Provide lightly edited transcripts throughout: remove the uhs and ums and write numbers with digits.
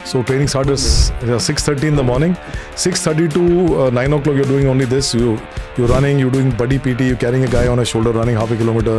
So training started 6:30 in the morning. 6:30 to 9 o'clock you're doing only this. You're running, you're doing buddy PT, you're carrying a guy on a shoulder running half a kilometer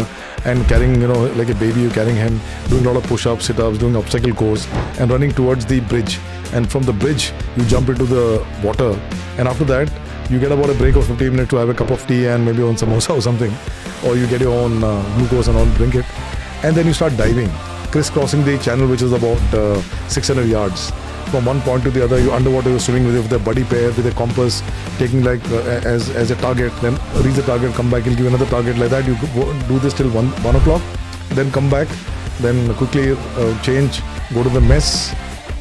and carrying, like a baby, you're carrying him, doing a lot of push-ups, sit-ups, doing obstacle course and running towards the bridge. And from the bridge, you jump into the water. And after that, you get about a break of 15 minutes to have a cup of tea and maybe on samosa or something. Or you get your own glucose and all, drink it. And then you start diving, crisscrossing the channel, which is about 600 yards. From one point to the other, you underwater, you're swimming with a buddy pair, with a compass, taking like as a target, then reach the target, come back, he'll give you another target. Like that, you do this till 1 o'clock, then come back, then quickly change, go to the mess,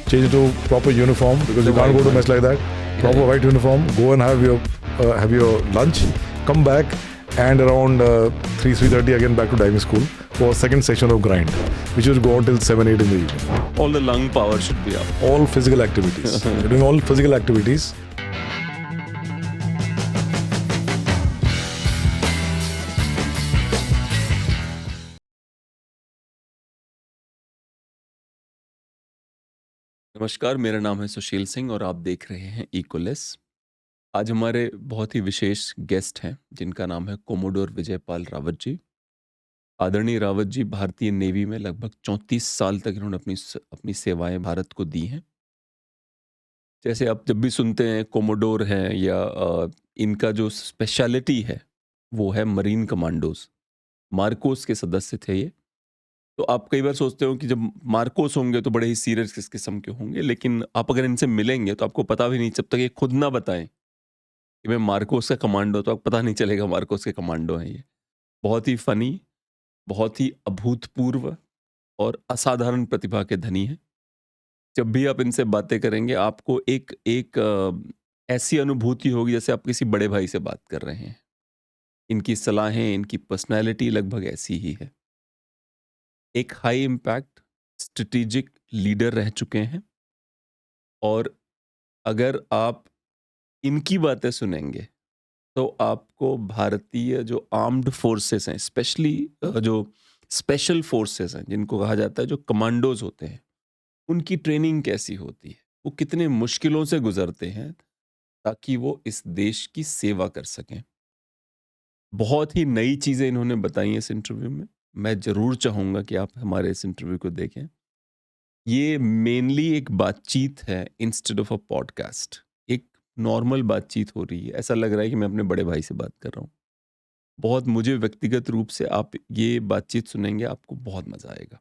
change to proper uniform, because you can't go to mess like that. Proper white uniform, go and have your lunch, come back, and around 3:30 again back to diving school for second section of grind, which will go until 7-8 in the evening. All the lung power should be up. All physical activities. You're doing all physical activities. नमस्कार, मेरा नाम है सुशील सिंह और आप देख रहे हैं इकोलेस। आज हमारे बहुत ही विशेष गेस्ट हैं जिनका नाम है कोमोडोर विजयपाल रावत जी। आदरणीय रावत जी भारतीय नेवी में लगभग 34 साल तक इन्होंने अपनी सेवाएं भारत को दी हैं। जैसे आप जब भी सुनते हैं कोमोडोर हैं या इनका जो स्पेशलिटी है वो है मरीन कमांडोज, मार्कोस के सदस्य थे ये। तो आप कई बार सोचते हो कि जब मार्कोस होंगे तो बड़े ही सीरियस किस्म के होंगे, लेकिन आप अगर इनसे मिलेंगे तो आपको पता भी नहीं, जब तक ये खुद ना बताएं कि मैं मार्कोस का कमांडो, तो आपको पता नहीं चलेगा मार्कोस के कमांडो हैं ये। बहुत ही फनी, बहुत ही अभूतपूर्व और असाधारण प्रतिभा के धनी हैं। जब भी आप इनसे बातें करेंगे आपको एक ऐसी अनुभूति होगी जैसे आप किसी बड़े भाई से बात कर रहे हैं। इनकी सलाहें, इनकी पर्सनैलिटी लगभग ऐसी ही है। एक हाई इम्पैक्ट स्ट्रेटेजिक लीडर रह चुके हैं और अगर आप इनकी बातें सुनेंगे तो आपको भारतीय जो आर्म्ड फोर्सेस हैं, स्पेशली जो स्पेशल फोर्सेस हैं जिनको कहा जाता है, जो कमांडोज होते हैं, उनकी ट्रेनिंग कैसी होती है, वो कितने मुश्किलों से गुजरते हैं ताकि वो इस देश की सेवा कर सकें। बहुत ही नई चीज़ें इन्होंने बताई इस इंटरव्यू में। मैं ज़रूर चाहूँगा कि आप हमारे इस इंटरव्यू को देखें। ये मेनली एक बातचीत है इंस्टेड ऑफ अ पॉडकास्ट। एक नॉर्मल बातचीत हो रही है, ऐसा लग रहा है कि मैं अपने बड़े भाई से बात कर रहा हूँ। बहुत मुझे व्यक्तिगत रूप से आप ये बातचीत सुनेंगे, आपको बहुत मज़ा आएगा।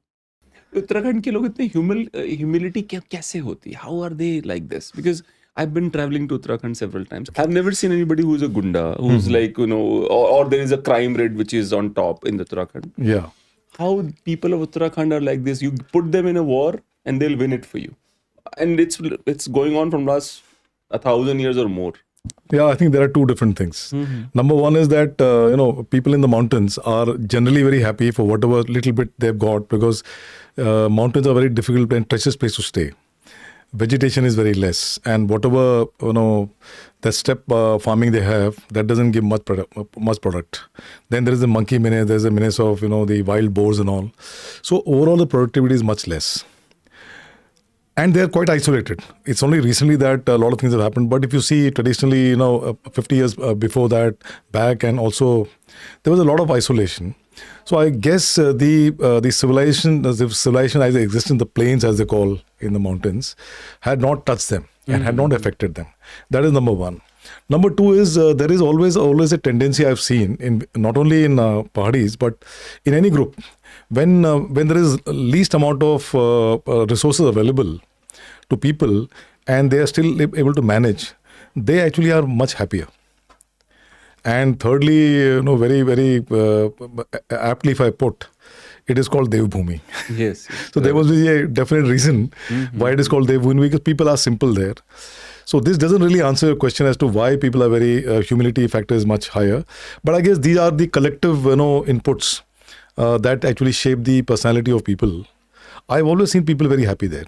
उत्तराखंड के लोग इतने ह्यूमिलिटी कैसे होती है? How are they like this? Because I've been traveling to Uttarakhand several times. I've never seen anybody who's a gunda, who's like, or there is a crime rate which is on top in Uttarakhand. Yeah. How people of Uttarakhand are like this? You put them in a war and they'll win it for you. And it's going on from last 1,000 years or more. Yeah, I think there are two different things. Number one is that, people in the mountains are generally very happy for whatever little bit they've got, because mountains are very difficult and treacherous place to stay. Vegetation is very less, and whatever the steppe farming they have, that doesn't give much product. Then there is the monkey menace, there's a menace of the wild boars and all. So overall the productivity is much less, and they are quite isolated. It's only recently that a lot of things have happened. But if you see traditionally, 50 years before that back, and also there was a lot of isolation. So I guess the civilization as they exist in the plains, as they call in the mountains, had not touched them and had not affected them. That is number one. Number two is there is always a tendency I've seen in not only in Pahadis but in any group, when there is least amount of resources available to people and they are still able to manage, they actually are much happier. And thirdly, very, very aptly if I put, it is called Devbhumi. Yes. So there must be a definite reason why it is called Devbhumi, because people are simple there. So this doesn't really answer your question as to why people are very, humility factor is much higher. But I guess these are the collective, inputs that actually shape the personality of people. I've always seen people very happy there.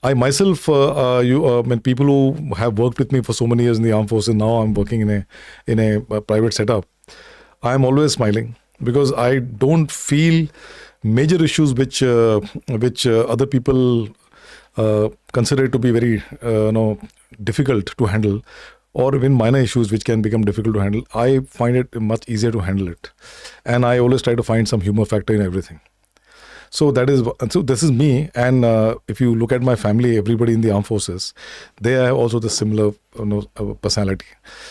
I myself, when people who have worked with me for so many years in the armed forces, now I'm working in a private setup, I'm always smiling because I don't feel major issues which other people consider it to be very difficult to handle, or even minor issues which can become difficult to handle, I find it much easier to handle it. And I always try to find some humor factor in everything. So this is me. And if you look at my family, everybody in the armed forces, they have also the similar personality.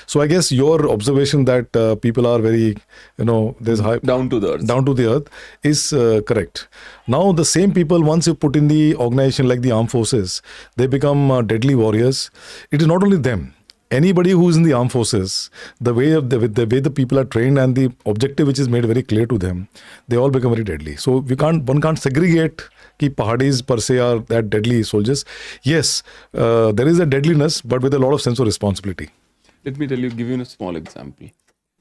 So I guess your observation that people are very, there's high down to the earth is correct. Now the same people, once you put in the organization like the armed forces, they become deadly warriors. It is not only them. Anybody who is in the armed forces, the way the people are trained and the objective which is made very clear to them, they all become very deadly. So one can't segregate कि Pahadis per se are that deadly soldiers. Yes, there is a deadliness, but with a lot of sense of responsibility. Let me give you a small example.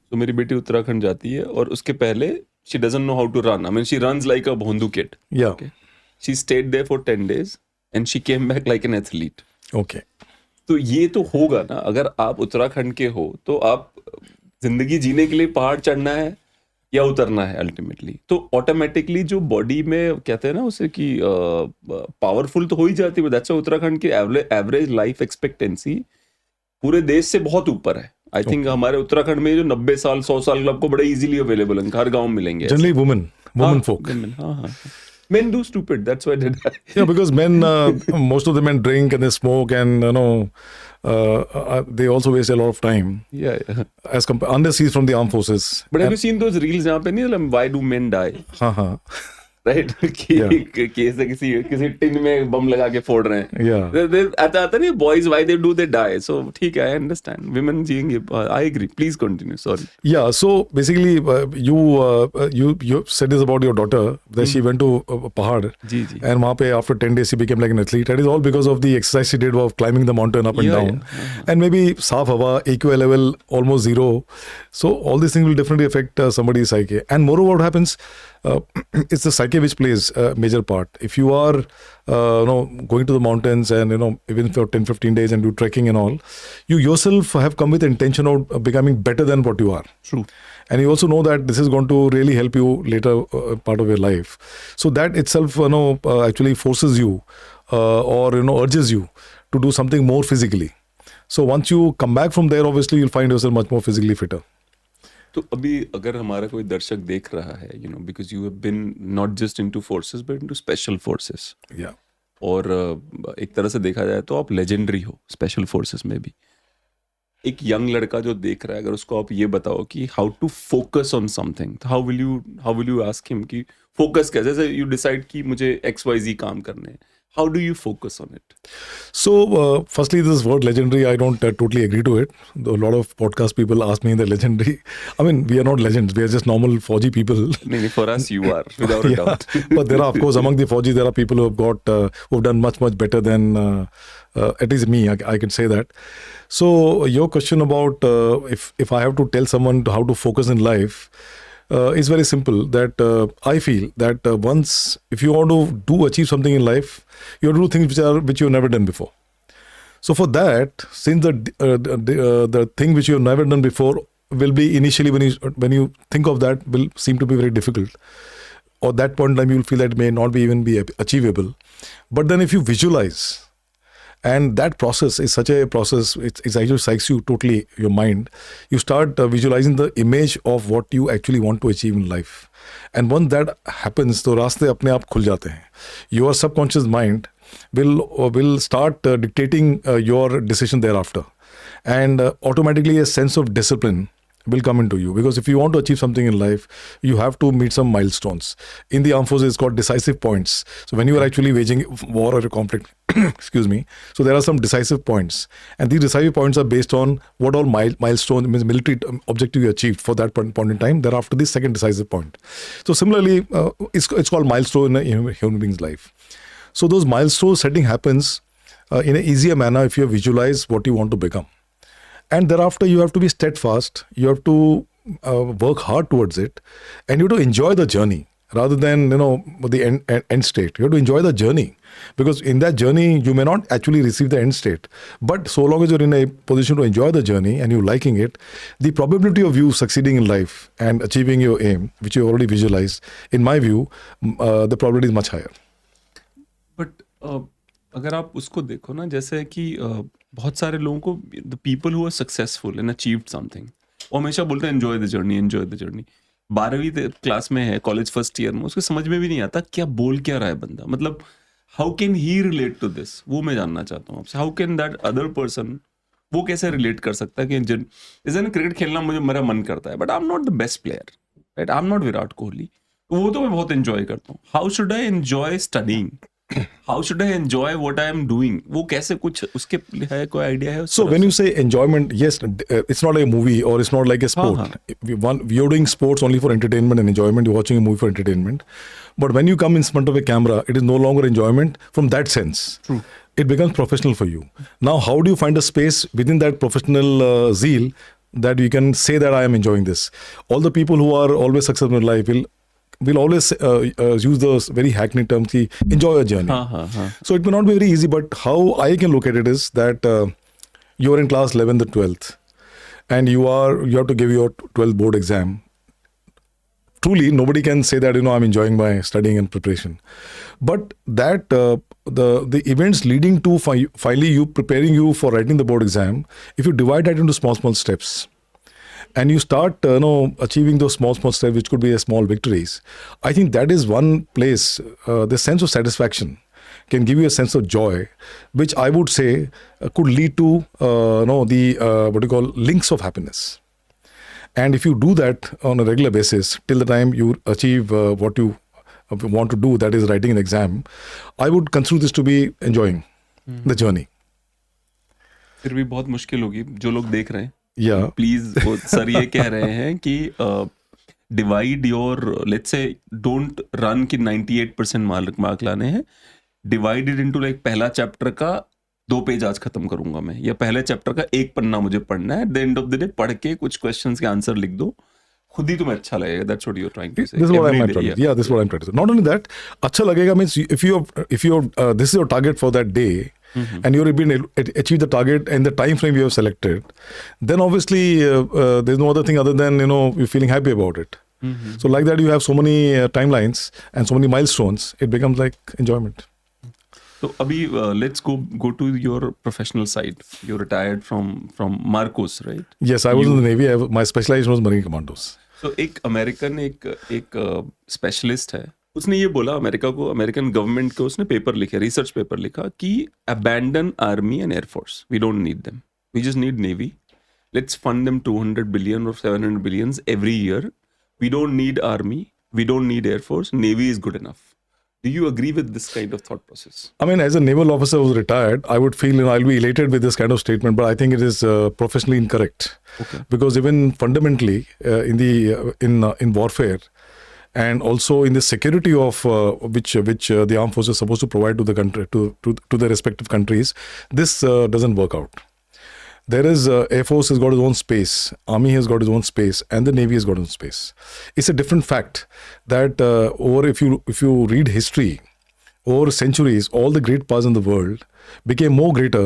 So मेरी बेटी उत्तराखंड जाती है और उसके पहले she doesn't know how to run. I mean, she runs like a bhondu kid. Yeah. Okay. She stayed there for 10 days and she came back like an athlete. Okay. तो ये तो होगा ना, अगर आप उत्तराखंड के हो तो आप जिंदगी जीने के लिए पहाड़ चढ़ना है या उतरना है अल्टीमेटली, तो ऑटोमेटिकली जो बॉडी में कहते हैं ना उसे कि पावरफुल तो हो ही जाती है. दैट्स व्हाई उत्तराखंड की एवरेज लाइफ एक्सपेक्टेंसी पूरे देश से बहुत ऊपर है. आई थिंक हमारे उत्तराखंड में जो 90 साल 100 साल आपको बड़ा इजीली अवेलेबल है, हर गाँव में मिलेंगे. Generally women folk. हाँ. Men do stupid. That's why they die. Yeah, because men, most of the men drink and they smoke, and they also waste a lot of time. Yeah. Unless he's from the armed forces. But have you seen those reels जहाँ पे नहीं, why do men die? हाँ. Right? किसी tin में बम लगा के फोड़ रहे हैं. Yeah. आता नहीं, boys why they do, they die. So ठीक है, I understand. Women जिएंगे. I agree. Please continue. Sorry. Yeah. So basically, you said this about your daughter that she went to Pahad. Ji. And वहाँ पे after 10 days she became like an athlete. That is all because of the exercise she did of climbing the mountain up and down. Yeah. And maybe साफ हवा, AQI level almost zero. So all these things will definitely affect somebody's psyche. And moreover, what happens? It's the psyche which plays a major part. If you are going to the mountains and even for 10-15 days and do trekking and all, you yourself have come with the intention of becoming better than what you are. True. And you also know that this is going to really help you later part of your life. So that itself actually forces you or urges you to do something more physically. So once you come back from there, obviously you'll find yourself much more physically fitter. तो अभी अगर हमारा कोई दर्शक देख रहा है, because you have been not just into forces but into special forces. Yeah. और एक तरह से देखा जाए तो आप लेजेंडरी हो स्पेशल फोर्सेस में भी. एक यंग लड़का जो देख रहा है, अगर उसको आप ये बताओ कि how to focus on something, तो how will you ask him कि फोकस कैसे, जैसे यू डिसाइड कि मुझे XYZ काम करने हैं, how do you focus on it? So firstly, this word legendary, I don't totally agree to it. A lot of podcast people ask me the legendary. I mean, we are not legends, we are just normal Fauji people. For us you are, without a doubt. But there are, of course, among the Fauji, there are people who have got who've done much better than at least me, I can say that. So your question about if I have to tell someone how to focus in life, is very simple. That I feel that once, if you want to achieve something in life, you have to do things which you've never done before. So for that, since the thing which you have never done before will be initially when you think of that will seem to be very difficult, or that point in time you will feel that it may not even be achievable. But then if you visualize, and that process is such a process, it actually psychs you totally, your mind. You start visualizing the image of what you actually want to achieve in life. And once that happens, तो रास्ते अपने आप खुल जाते हैं. Your subconscious mind will start dictating your decision thereafter. And automatically a sense of discipline will come into you, because if you want to achieve something in life, you have to meet some milestones. In the armed forces, it's called decisive points. So when you are actually waging war or a conflict, excuse me, so there are some decisive points, and these decisive points are based on what all milestone means, military objective you achieved for that point in time. Thereafter, the second decisive point. So similarly, it's called milestone in a human being's life. So those milestone setting happens in an easier manner if you visualize what you want to become. And thereafter, you have to be steadfast. You have to work hard towards it, and you have to enjoy the journey rather than the end state. You have to enjoy the journey, because in that journey you may not actually receive the end state. But so long as you're in a position to enjoy the journey and you're liking it, the probability of you succeeding in life and achieving your aim, which you already visualized, in my view, the probability is much higher. But अगर आप उसको देखो ना, जैसे कि बहुत सारे लोगों को the people who are successful and achieved something, वो हमेशा बोलते हैं enjoy the journey, enjoy the journey. 12वीं क्लास में है, कॉलेज फर्स्ट ईयर में, उसको समझ में भी नहीं आता क्या बोल क्या रहा है बंदा, मतलब how can he relate to this, वो मैं जानना चाहता हूँ आपसे। How can that other person, वो कैसे रिलेट कर सकता है कि जैसे ना क्रिकेट खेलना मुझे मेरा मन करता है, but I am not the best player, right, I am not Virat Kohli, वो तो मैं बहुत एंजॉय करता हूँ। How should I enjoy studying, how should I enjoy what I am doing, वो कैसे, कुछ उसके है कोई आइडिया है? So when you say enjoyment, yes, it's not like a movie or it's not like a sport. You're doing sports only for entertainment and enjoyment. You're watching a movie for entertainment. But when you come in front of a camera, it is no longer enjoyment from that sense. True. It becomes professional for you. Now, how do you find a space within that professional zeal that you can say that I am enjoying this? All the people who are always successful in life will always use those very hackneyed terms, enjoy your journey. So it may not be very easy, but how I can look at it is that you are in class 11th or 12th and you have to give your 12th board exam. Truly, nobody can say that, I'm enjoying my studying and preparation. But that the events leading to finally you preparing you for writing the board exam, if you divide that into small steps, and you start achieving those small steps, which could be a small victories, I think that is one place, the sense of satisfaction can give you a sense of joy, which I would say could lead to the what you call links of happiness. And if you do that on a regular basis till the time you achieve what you want to do, that is writing an exam, I would consider this to be enjoying the journey. फिर भी बहुत मुश्किल होगी जो लोग देख रहे हैं। प्लीज, वो सर ये कह रहे हैं कि divide your, let's say don't run कि 98% मार्क लाने हैं, डिवाइड इट इनटू लाइक पहला चैप्टर का 2 पेज आज खत्म करूंगा मैं, या पहले चैप्टर का 1 पन्ना मुझे पढ़ना है, at the end of the day पढ़ के कुछ क्वेश्चंस के आंसर लिख दो, खुद ही तुम्हें अच्छा लगेगा। That's what you're trying to say. This is what I'm trying to say. Yeah, this is what I'm trying to say. Not only that, अच्छा लगेगा means if you this is your target for that day, and you're able to achieve the target and the time frame you have selected, then obviously there's no other thing other than you're feeling happy about it. So like that, you have so many timelines and so many milestones, it becomes like enjoyment. So abhi let's go to your professional side. You retired from MARCOS, right? Yes, I was in the Navy. My specialization was Marine Commandos. So एक American एक specialist है, उसने ये बोला American government को, उसने paper लिखा, research paper लिखा कि abandon army and air force, we don't need them, we just need navy, let's fund them 200 billion or 700 billions every year, we don't need army, we don't need air force, navy is good enough. Do you agree with this kind of thought process? I mean, as a naval officer who's retired, I would feel I'll be elated with this kind of statement, but I think it is professionally incorrect. Okay. Because even fundamentally in warfare, and also in the security of which the armed forces are supposed to provide to the country, to the respective countries, this doesn't work out. There is Airforce has got its own space, Army has got its own space, and the Navy has got its own space. It's a different fact that if you read history, over centuries, all the great powers in the world became more greater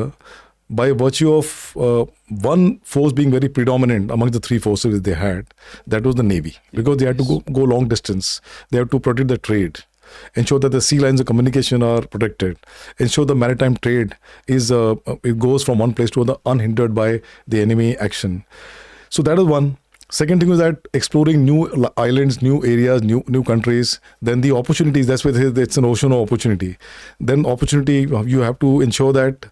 by virtue of one force being very predominant among the 3 forces that they had. That was the Navy, because they had to go long distance. They had to protect the trade, ensure that the sea lines of communication are protected, ensure the maritime trade it goes from one place to another unhindered by the enemy action. So that is one. Second thing is that exploring new islands, new areas, new countries, then the opportunities, that's why it's an ocean of opportunity. Then opportunity, you have to ensure that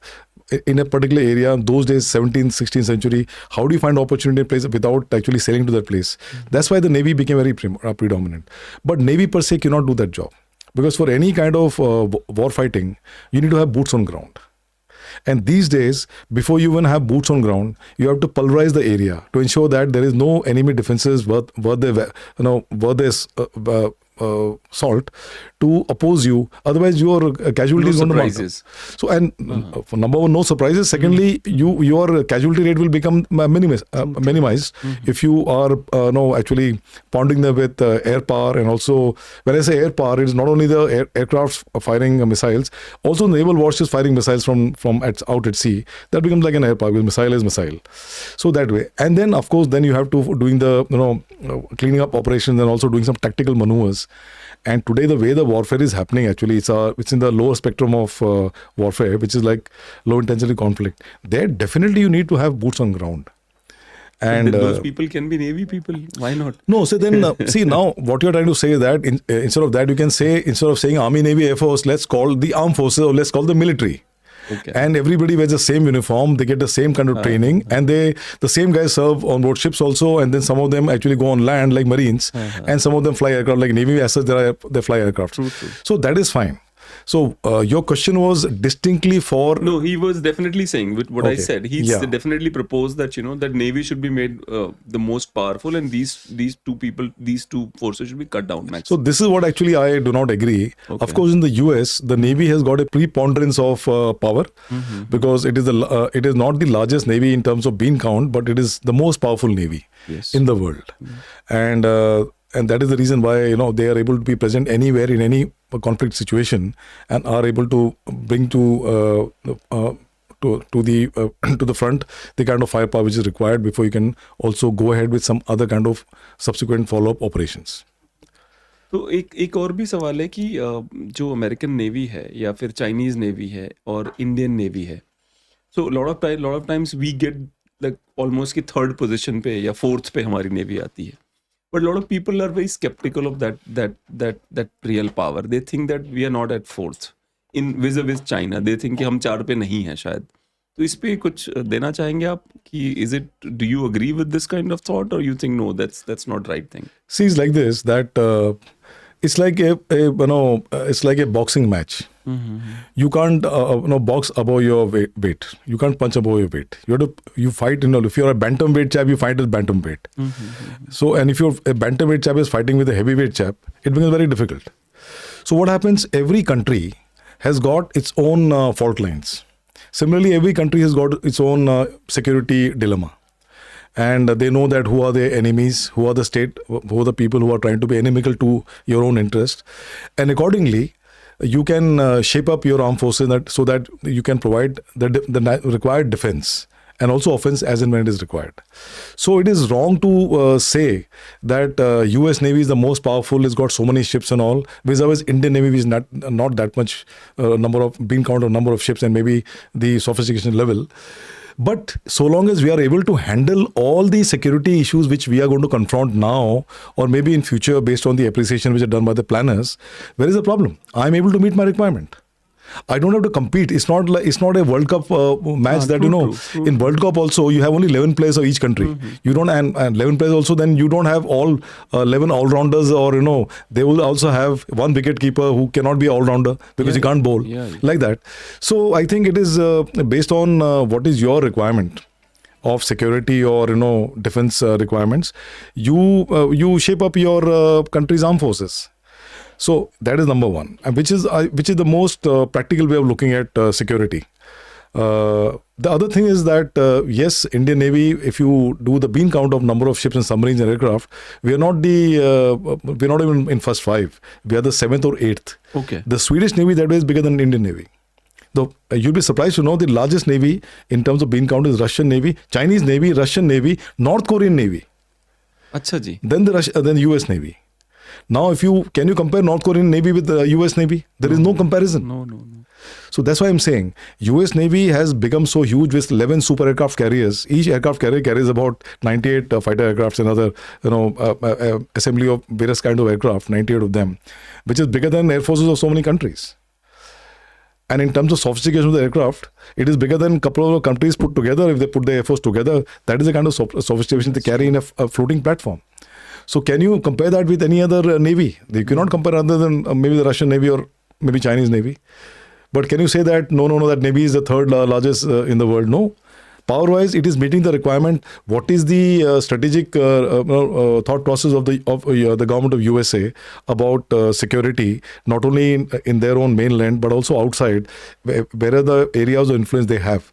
in a particular area, those days, 17th, 16th century, how do you find opportunity in place without actually sailing to that place? That's why the Navy became very predominant. But Navy per se cannot do that job. Because for any kind of war fighting, you need to have boots on ground. And these days, before you even have boots on ground, you have to pulverize the area to ensure that there is no enemy defenses worth their salt to oppose you. Otherwise, your casualty is going to mount. So, and for number one, no surprises. Secondly, your casualty rate will become minimized if you are actually pounding them with air power. And also, when I say air power, it is not only the aircraft firing missiles, also naval warships firing missiles from out at sea. That becomes like an air power, because missile is missile. So that way. And then, of course, then you have to doing the cleaning up operations and also doing some tactical maneuvers. And today, the way the warfare is happening, actually, it's in the lower spectrum of warfare, which is like low intensity conflict. There, definitely, you need to have boots on ground. And those people can be Navy people. Why not? No, so then see now what you're trying to say is that instead of that, you can say, instead of saying Army, Navy, Air Force, let's call the armed forces or let's call the military. Okay. And everybody wears the same uniform, they get the same kind of training, and the same guys serve on board ships also, and then some of them actually go on land like Marines, and some of them fly aircraft like Navy, as such they fly aircraft. True. So that is fine. So your question was distinctly for... No, he was definitely saying with what I Okay. said. He Yeah. definitely proposed that, that Navy should be made the most powerful, and these two forces should be cut down So maximum. this is what actually I do not agree. Okay. Of course, in the US, the Navy has got a preponderance of power because it is not the largest Navy in terms of bean count, but it is the most powerful Navy Yes. in the world. And that is the reason why they are able to be present anywhere in any conflict situation and are able to bring to the front the kind of firepower which is required before you can also go ahead with some other kind of subsequent follow-up operations. तो एक और भी सवाल है कि जो American navy है या फिर चाइनीज नेवी है और इंडियन नेवी है, so lot of times we get like almost की थर्ड पोजीशन पे या फोर्थ पे हमारी नेवी आती है. But a lot of people are very skeptical of that real power. They think that we are not at fourth in vis-a-vis China. They think कि हम 4 पे नहीं है शायद. तो इस पे कुछ देना चाहेंगे आप कि do you agree with this kind of thought, or you think no, that's not right thing? See, it's like this, that it's like it's like a boxing match. You can't box above your weight. You can't punch above your weight. You fight. If you're a bantamweight chap, you fight with bantamweight. So, and if you're a bantamweight chap is fighting with a heavyweight chap, it becomes very difficult. So, what happens? Every country has got its own fault lines. Similarly, every country has got its own security dilemma. And they know that who are their enemies, who are the state, who are the people who are trying to be inimical to your own interest. And accordingly, you can shape up your armed forces so that you can provide the required defense and also offense as and when it is required. So it is wrong to say that US Navy is the most powerful, it's got so many ships and all, vis-a-vis Indian Navy is not that much number of ships and maybe the sophistication level. But so long as we are able to handle all the security issues which we are going to confront now or maybe in future based on the appreciation which are done by the planners, where is the problem? I am able to meet my requirement. I don't have to compete. It's not a World Cup match that, true. In World Cup also you have only 11 players of each country. You don't, and 11 players also, then you don't have all 11 all-rounders, or, they will also have one wicket keeper who cannot be all-rounder because he can't bowl like that. So I think it is based on what is your requirement of security or, defense requirements. You shape up your country's armed forces. So that is number one, which is the most practical way of looking at security. The other thing is that yes, Indian Navy, if you do the bean count of number of ships and submarines and aircraft, we are not even in first 5. We are the 7th or 8th. Okay. The Swedish Navy that way is bigger than the Indian Navy. Though you'll be surprised to know the largest Navy in terms of bean count is Russian Navy, Chinese Navy, Russian Navy, North Korean Navy. अच्छा जी. Then the US Navy. Now, can you compare North Korean Navy with the US Navy? There is no comparison. No. So that's why I'm saying US Navy has become so huge with 11 super aircraft carriers. Each aircraft carrier carries about 98 fighter aircrafts and other, assembly of various kinds of aircraft, 98 of them, which is bigger than air forces of so many countries. And in terms of sophistication of the aircraft, it is bigger than a couple of countries put together. If they put the Air Force together, that is the kind of sophistication they carry in a floating platform. So can you compare that with any other Navy? You cannot compare other than maybe the Russian Navy or maybe Chinese Navy. But can you say that, no, that Navy is the third largest in the world? No. Power-wise, it is meeting the requirement. What is the strategic thought process of the government of USA about security, not only in their own mainland, but also outside, where are the areas of influence they have?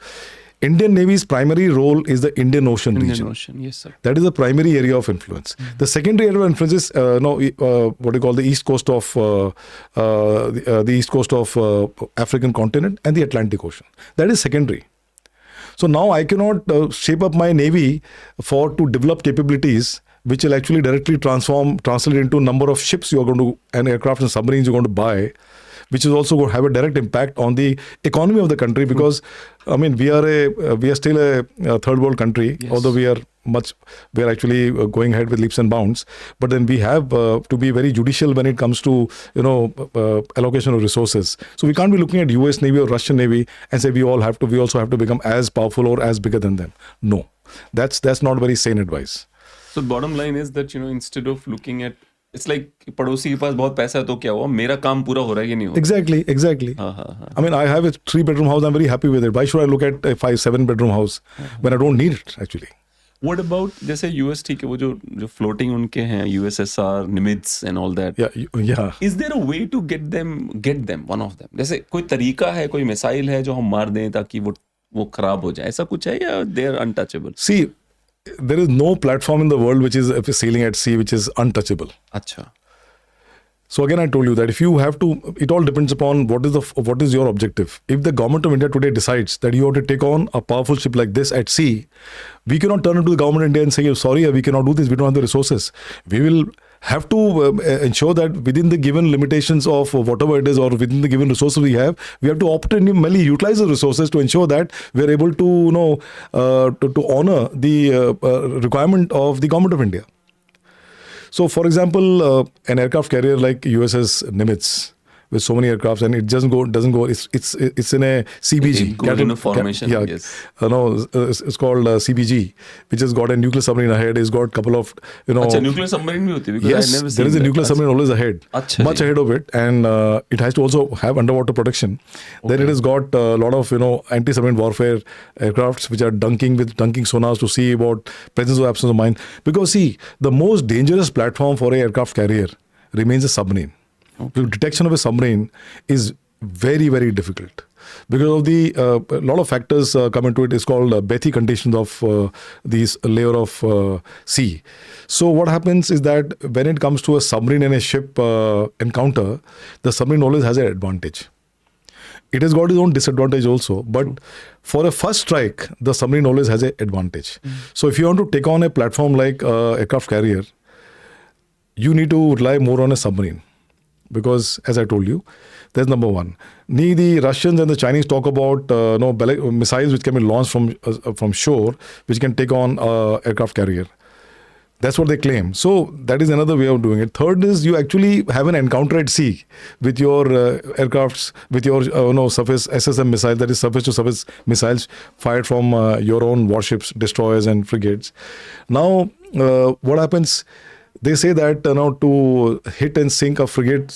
Indian Navy's primary role is the Indian Ocean region. Indian Ocean, yes, sir. That is the primary area of influence. The secondary area of influence is what you call the east coast of African continent and the Atlantic Ocean. That is secondary. So now I cannot shape up my Navy to develop capabilities which will actually directly translate into number of ships you are going to, and aircraft and submarines you're going to buy, which is also going to have a direct impact on the economy of the country. Because I mean, we are still a third world country, although we are actually going ahead with leaps and bounds. But then we have to be very judicial when it comes to allocation of resources. So we can't be looking at US Navy or Russian Navy and say we also have to become as powerful or as bigger than them. No, that's not very sane advice. So bottom line is that instead of looking at, it's like पड़ोसी के पास बहुत पैसा है तो क्या हुआ, मेरा काम पूरा हो रहा है कि नहीं हो रहा. Exactly. I mean, I have a 3-bedroom house. I'm very happy with it. Why should I look at a 5-7-bedroom house when I don't need it actually? What about जैसे US, ठीक है, वो जो floating उनके हैं, USSR, Nimitz and all that. Yeah. Is there a way to get them, one of them? जैसे कोई तरीका है, कोई मिसाइल है जो हम मार दें ताकि वो खराब हो जाए, ऐसा कुछ है या they are untouchable? See, there is no platform in the world which is sailing at sea which is untouchable. अच्छा. So again, I told you that if you have to, it all depends upon what is your objective. If the government of India today decides that you have to take on a powerful ship like this at sea, we cannot turn to the government of India and say, sorry, we cannot do this. We don't have the resources. We will have to ensure that within the given limitations of whatever it is, or within the given resources we have to optimally utilize the resources to ensure that we are able to, to honor the requirement of the government of India. So, for example, an aircraft carrier like USS Nimitz, with so many aircrafts, and it doesn't go. It's in a CBG. It goes in a formation. Yes. It's called CBG, which has got a nuclear submarine ahead. It's got a couple of nuclear submarine bhi hoti, because yes, I never seen there is a nuclear submarine always ahead, much ji. ahead of it, and it has to also have underwater protection. Okay. Then it has got a lot of anti-submarine warfare aircrafts which are dunking sonars to see about presence or absence of mine. Because see, the most dangerous platform for an aircraft carrier remains a submarine. Okay. The detection of a submarine is very, very difficult because of the lot of factors come into it. It's called Bethe conditions of these layer of sea. So what happens is that when it comes to a submarine and a ship encounter, the submarine always has an advantage. It has got its own disadvantage also, but for a first strike, the submarine always has an advantage. So if you want to take on a platform like aircraft carrier, you need to rely more on a submarine. Because, as I told you, there's number one. The Russians and the Chinese talk about missiles which can be launched from shore, which can take on aircraft carrier. That's what they claim. So that is another way of doing it. Third is you actually have an encounter at sea with your aircrafts, with your surface SSM missiles, that is surface to surface missiles fired from your own warships, destroyers, and frigates. Now, what happens? They say that to hit and sink a frigate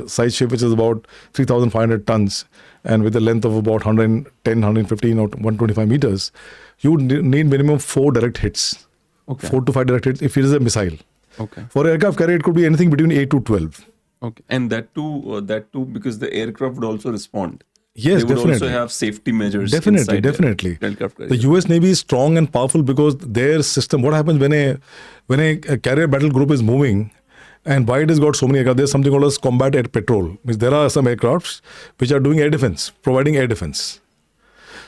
size ship, which is about 3,500 tons, and with a length of about 110, 115 or 125 meters, you need minimum 4 direct hits. Okay. 4 to 5 direct hits if it is a missile. Okay. For aircraft carrier, it could be anything between 8 to 12. Okay. And that too, because the aircraft would also respond. Yes, they would definitely. also have safety measures. Definitely. The US Navy is strong and powerful because their system. What happens when a carrier battle group is moving, and why it has got so many aircraft? There's something called as combat air patrol. Means there are some aircrafts which are doing air defense, providing air defense.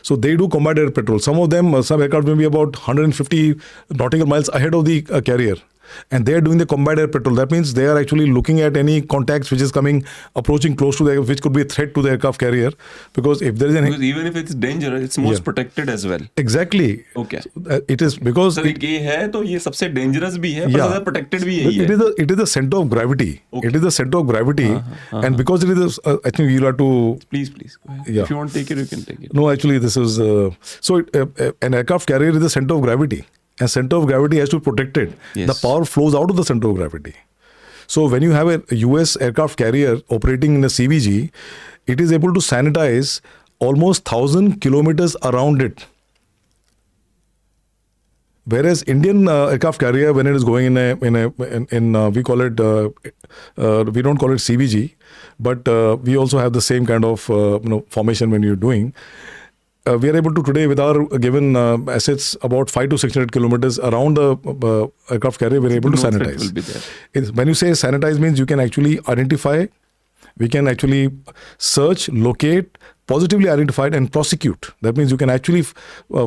So they do combat air patrol. Some aircraft may be about 150 nautical miles ahead of the carrier. And they are doing the combat air patrol. That means they are actually looking at any contacts which is approaching close to the, which could be a threat to the aircraft carrier. Because if there is because even if it's dangerous, it's most protected as well. Exactly. Okay. It is because ये है तो ये सबसे dangerous भी है, पर ज़्यादा protected भी है. It is the center of gravity. Okay. It is the center of gravity, and because it is, I think you'll have to. Please. Go ahead. Yeah. If you want to take it, you can take it. No, actually, this is an aircraft carrier is the center of gravity. And center of gravity has to be protected. Yes. The power flows out of the center of gravity. So when you have a US aircraft carrier operating in a CBG, it is able to sanitize almost 1,000 kilometers around it. Whereas Indian aircraft carrier, when it is going we call it, we don't call it CBG, but we also have the same kind of formation when you're doing. We are able to today, with our given assets, about 500 to 600 kilometers around the aircraft carrier, we are able to sanitize. Will be there. When you say sanitize, means you can actually identify, we can actually search, locate, positively identified and prosecute. That means you can actually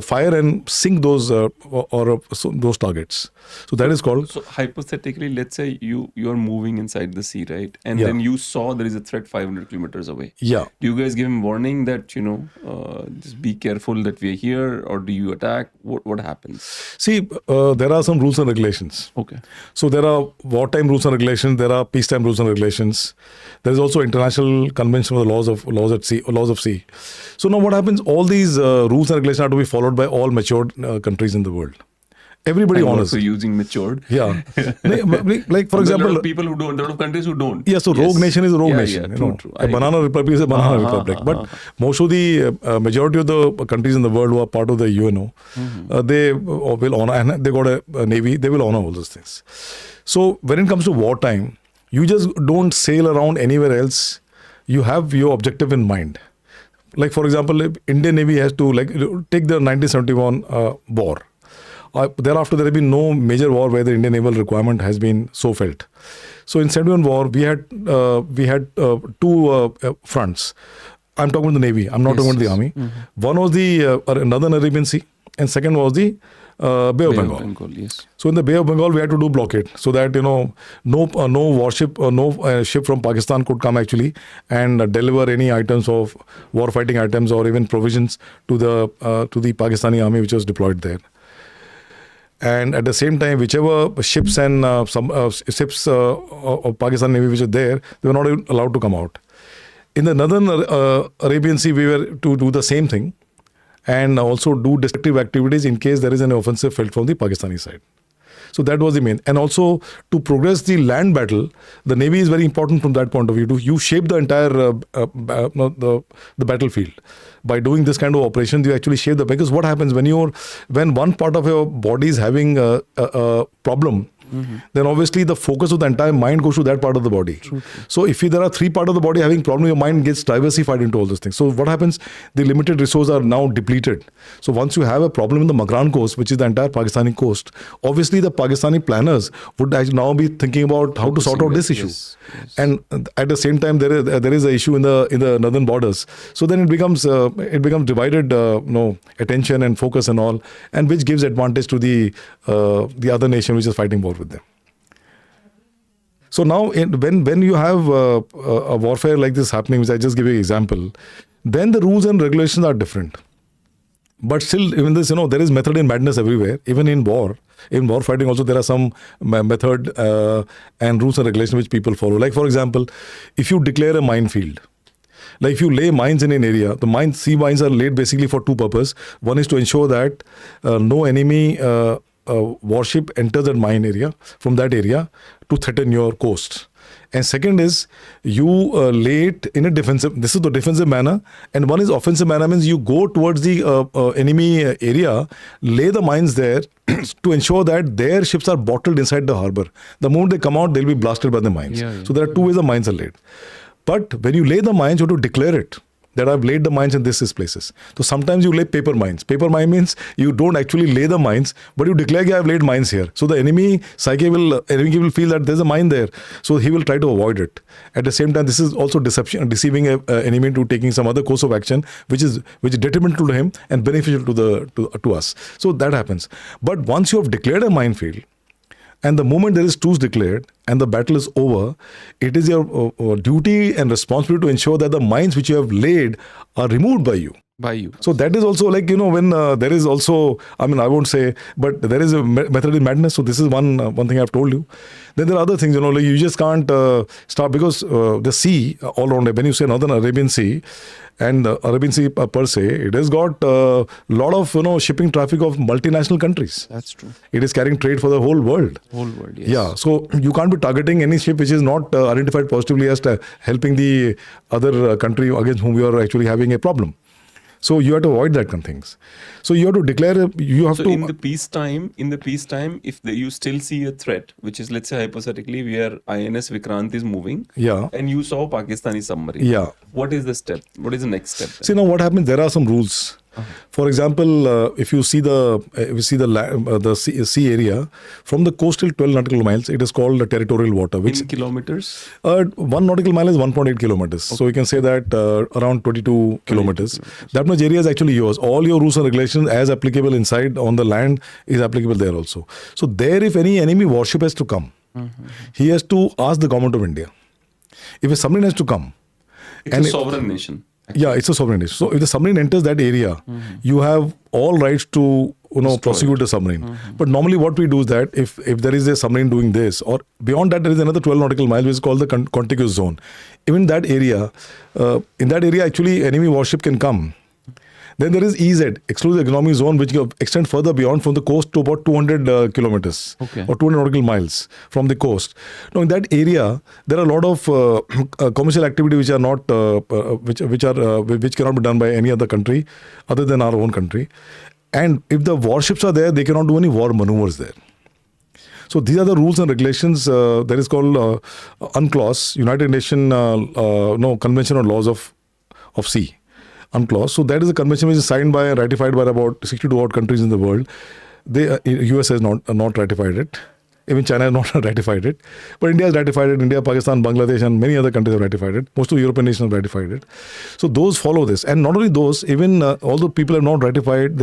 fire and sink those those targets. So that is called. So hypothetically, let's say you are moving inside the sea, right? And Yeah. then you saw there is a threat 500 kilometers away. Yeah. Do you guys give him warning that, just be careful that we are here, or do you attack? What happens? See, there are some rules and regulations. Okay. So there are wartime rules and regulations. There are peacetime rules and regulations. There is also international convention for the laws of sea. So now what happens? All these rules and regulations are to be followed by all matured countries in the world. Everybody honors. So using matured. Yeah. Like for There are a lot example, of people who don't. There are a lot of countries who don't. yeah. So rogue nation is a rogue Yeah, nation. yeah, true. A banana republic is a banana republic. But most of the majority of the countries in the world who are part of the UNO, they will honor, and they got a navy. They will honor all those things. So when it comes to wartime, you just don't sail around anywhere else. You have your objective in mind. Like for example, if Indian Navy has to take the 1971 war. Thereafter, there have been no major war where the Indian naval requirement has been so felt. So in 71 war, we had two fronts. I'm talking about the Navy. I'm not talking about the Army. One was the Northern Arabian Sea, and second was the Bay of Bengal. Yes. So in the Bay of Bengal, we had to do blockade so that no warship or no ship from Pakistan could come actually and deliver any items of war fighting items or even provisions to the Pakistani army which was deployed there. And at the same time, whichever ships and some ships of Pakistan Navy which are there, they were not even allowed to come out. In the Northern Arabian Sea, we were to do the same thing and also do destructive activities in case there is an offensive felt from the Pakistani side. So that was the main. And also to progress the land battle, the Navy is very important from that point of view. You shape the entire the battlefield. By doing this kind of operations, you actually shape because what happens when one part of your body is having a problem, then obviously the focus of the entire mind goes to that part of the body. True. So if there are three parts of the body having problem, your mind gets diversified into all those things. So what happens? The limited resources are now depleted. So once you have a problem in the Magran coast, which is the entire Pakistani coast, obviously the Pakistani planners would now be thinking about how to sort out this issue. Yes. And at the same time, there is an issue in the northern borders. So then it becomes divided attention and focus and all, and which gives advantage to the other nation which is fighting war with them. So now when you have a warfare like this happening, which I just give you an example, then the rules and regulations are different. But still, even this, there is method in madness everywhere. Even in war fighting also, there are some method and rules and regulations which people follow. Like for example, if you declare a minefield, like if you lay mines in an area, sea mines are laid basically for two purposes. One is to ensure that no enemy warship enters that mine area from that area to threaten your coast. And second is you lay it in a defensive. This is the defensive manner, and one is offensive manner. Means you go towards the enemy area, lay the mines there to ensure that their ships are bottled inside the harbor. The moment they come out, they'll be blasted by the mines. Yeah. So there are two ways the mines are laid. But when you lay the mines, you have to declare it that I've laid the mines in this places. So sometimes you lay paper mines. Paper mine means you don't actually lay the mines, but you declare that I've laid mines here. So the enemy will feel that there's a mine there. So he will try to avoid it. At the same time, this is also deceiving an enemy into taking some other course of action, which is detrimental to him and beneficial to us. So that happens. But once you have declared a minefield, and the moment there is truce declared and the battle is over, it is your duty and responsibility to ensure that the mines which you have laid are removed by you. So that is also when there is also, I won't say, but there is a method in madness. So this is one thing I've told you. Then there are other things, like you just can't stop because the sea all around, when you say Northern Arabian Sea, and the Arabian Sea per se, it has got a lot of shipping traffic of multinational countries. That's true. It is carrying trade for the whole world. Yes. Yeah. So you can't be targeting any ship which is not identified positively as helping the other country against whom you are actually having a problem. So you have to avoid that kind of things. So you have to declare. In the peacetime, if you still see a threat, which is, let's say hypothetically, where INS Vikrant is moving, and you saw Pakistani submarine. Yeah. What is the step? What is the next step then? See, now what happens? There are some rules. For example, if you see the sea area from the coast till 12 nautical miles, it is called the territorial water. Which In kilometers? 1 nautical mile is 1.8 kilometers. So you can say that around 22 kilometers. That much area is actually yours. All your rules and regulations as applicable inside on the land is applicable there also. So there, if any enemy warship has to come, he has to ask the government of India. If a submarine has to come, It's a sovereign nation. yeah, it's a sovereign nation. So if the submarine enters that area, you have all rights to prosecute the submarine. But normally what we do is that if there is a submarine doing this, or beyond that there is another 12 nautical miles which is called the contiguous zone. Even that area, in that area actually enemy warship can come. Then there is EZ, exclusive economic zone, which extends further beyond from the coast to about 200 kilometers or 200 nautical miles from the coast. Now, in that area, there are a lot of commercial activity which are not, which cannot be done by any other country other than our own country. And if the warships are there, they cannot do any war maneuvers there. So these are the rules and regulations. That is called UNCLOS, United Nations Convention on Laws of Sea. UNCLOS. So that is a convention which is signed by and ratified by about 62 odd countries in the world. US has not ratified it. Even China has not ratified it. But India has ratified it. India, Pakistan, Bangladesh and many other countries have ratified it. Most of the European nations have ratified it. So those follow this. And not only those, even although people have not ratified,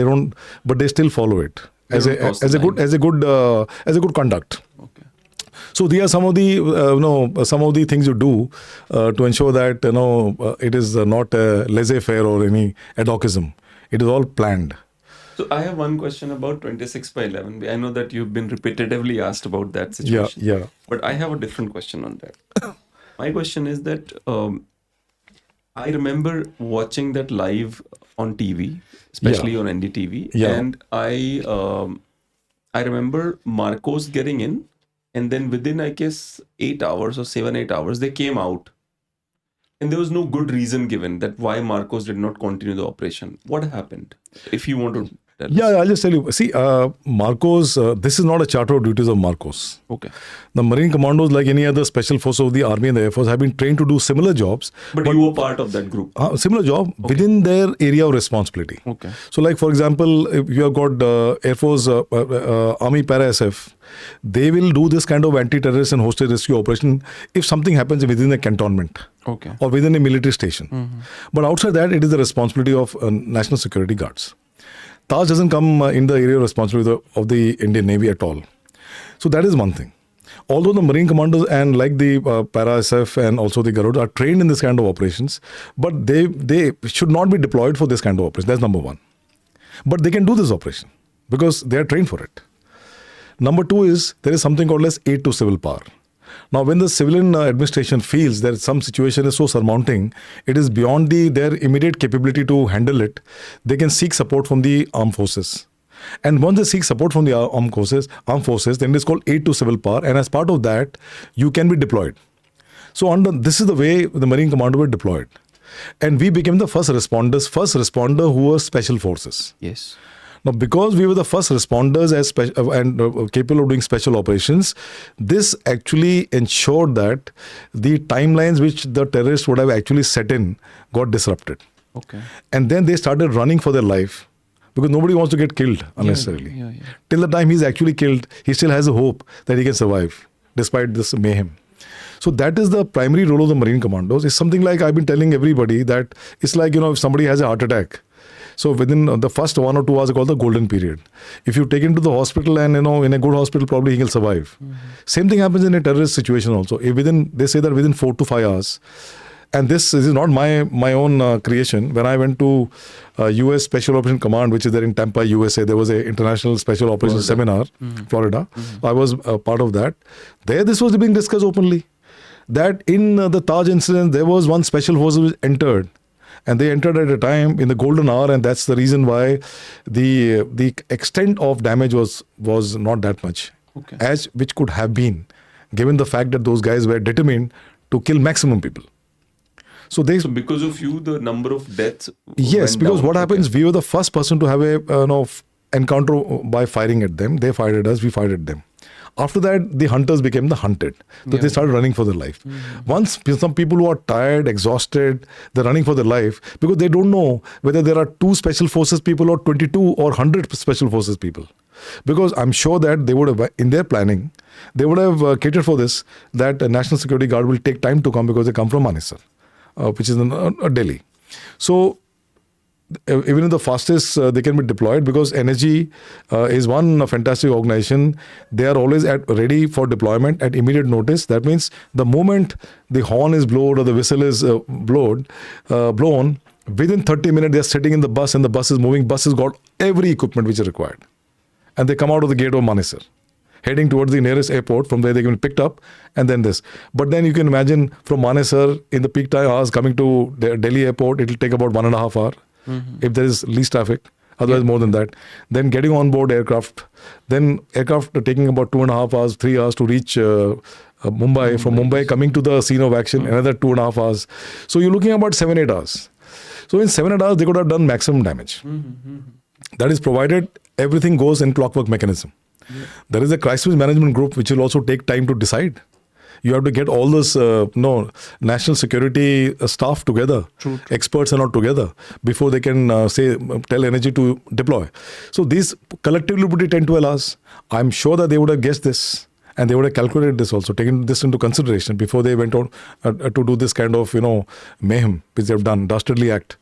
but they still follow it as a good conduct. Okay. So these are some of the things you do to ensure that it is not laissez-faire or any ad hocism. It is all planned. So I have one question about 26/11. I know that you've been repetitively asked about that situation. Yeah. But I have a different question on that. My question is that I remember watching that live on TV, especially on NDTV, and I remember MARCOS getting in. And then within, I guess, 8 hours or 7-8 hours, they came out. And there was no good reason given that why MARCOS did not continue the operation. What happened? If you want to tell us. I'll just tell you. See, MARCOS, this is not a charter of duties of MARCOS. Okay. The Marine Commandos, like any other special force of the Army and the Air Force, have been trained to do similar jobs. But you were part of that group. Similar job within their area of responsibility. Okay. So like, for example, if you have got Air Force, Army Para SF, they will do this kind of anti-terrorist and hostage rescue operation if something happens within a cantonment or within a military station. But outside that, it is the responsibility of national security guards. TAS doesn't come in the area of responsibility of the Indian Navy at all. So that is one thing. Although the Marine Commandos and like the Para SF and also the Garud are trained in this kind of operations, but they should not be deployed for this kind of operation. That's number one. But they can do this operation because they are trained for it. Number two is there is something called as aid to civil power. Now, when the civilian administration feels that some situation is so surmounting, it is beyond their immediate capability to handle it, they can seek support from the armed forces. And once they seek support from the armed forces, then it is called aid to civil power. And as part of that, you can be deployed. So this is the way the Marine Commando were deployed. And we became the first responder who were special forces. Yes. Now, because we were the first responders and capable of doing special operations, this actually ensured that the timelines which the terrorists would have actually set in got disrupted. Okay. And then they started running for their life because nobody wants to get killed unnecessarily. Yeah. Till the time he's actually killed, he still has a hope that he can survive despite this mayhem. So that is the primary role of the Marine Commandos. It's something like I've been telling everybody that it's like, if somebody has a heart attack, so within the first 1 or 2 hours, are called the golden period. If you take him to the hospital and, in a good hospital, probably he will survive. Same thing happens in a terrorist situation also. They say that within 4 to 5 hours. And this is not my own creation. When I went to US Special Operations Command, which is there in Tampa, USA, there was an international special operations seminar, Florida. I was part of that. There, this was being discussed openly. That in the Taj incident, there was one special force which entered. And they entered at a time in the golden hour, and that's the reason why the extent of damage was not that much, as which could have been, given the fact that those guys were determined to kill maximum people. So because of you, the number of deaths. Yes, because what happens, we were the first person to have a encounter by firing at them. They fired at us, we fired at them. After that, the hunters became the hunted. So they started running for their life. Once some people who are tired, exhausted, they're running for their life because they don't know whether there are 2 special forces people or 22 or 100 special forces people. Because I'm sure that they would have, in their planning, they would have catered for this, that a National Security Guard will take time to come because they come from Manesar, which is in Delhi. So even in the fastest, they can be deployed because NSG is one fantastic organization. They are always ready for deployment at immediate notice. That means the moment the horn is blown or the whistle is blown, within 30 minutes they are sitting in the bus and the bus is moving. Bus has got every equipment which is required. And they come out of the gate of Manesar, heading towards the nearest airport. From there they can be picked up and then this. But then you can imagine from Manesar in the peak time hours coming to the Delhi airport, it will take about 1.5 hours. If there is least traffic, otherwise more than that. Then getting on board aircraft, then aircraft taking about 2.5 hours, 3 hours to reach Mumbai. From Mumbai coming to the scene of action, another 2.5 hours. So you're looking about 7-8 hours. So in 7-8 hours, they could have done maximum damage. That is provided everything goes in clockwork mechanism. There is a crisis management group which will also take time to decide. You have to get all this national security staff together, experts and all together before they can tell energy to deploy. So these collectively would be 10-12 hours. I'm sure that they would have guessed this and they would have calculated this also, taken this into consideration before they went on to do this kind of mayhem which they have done, dastardly act.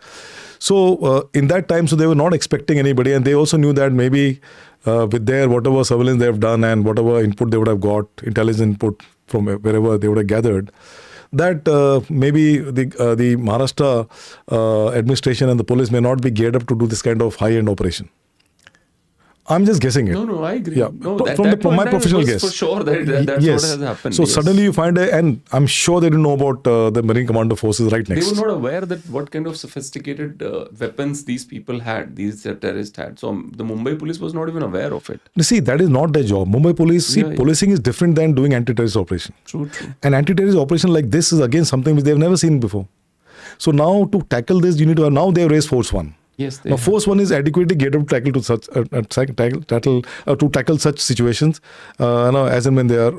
So in that time, so they were not expecting anybody, and they also knew that maybe with their whatever surveillance they have done and whatever input they would have got, intelligence input from wherever they would have gathered, that maybe the Maharashtra administration and the police may not be geared up to do this kind of high-end operation. I'm just guessing it. No, I agree. Yeah. No, from my professional guess. For sure that's yes. what has happened. So suddenly you find, and I'm sure they didn't know about the Marine Commando forces right next. They were not aware that what kind of sophisticated weapons these people had, these terrorists had. So the Mumbai police was not even aware of it. See, that is not their job. Mumbai police, policing is different than doing anti-terrorist operation. True. An anti-terrorist operation like this is again something which they've never seen before. So now to tackle this, you need to have, now they have raised Force 1. Yes, now, Force 1 is adequately geared up to tackle to tackle such situations, as and when they are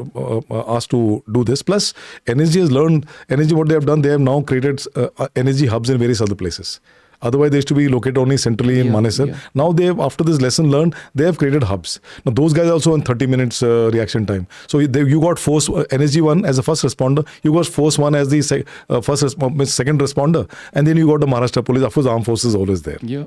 asked to do this. Plus, NSG has learned. NSG, what they have done, they have now created NSG hubs in various other places. Otherwise, they used to be located only centrally in Manesar. Now, they have, after this lesson learned, they have created hubs. Now, those guys also on 30 minutes reaction time. So, you got Force NSG 1 as a first responder. You got Force 1 as the second responder. And then you got the Maharashtra police. Of course, armed forces always there. Yeah.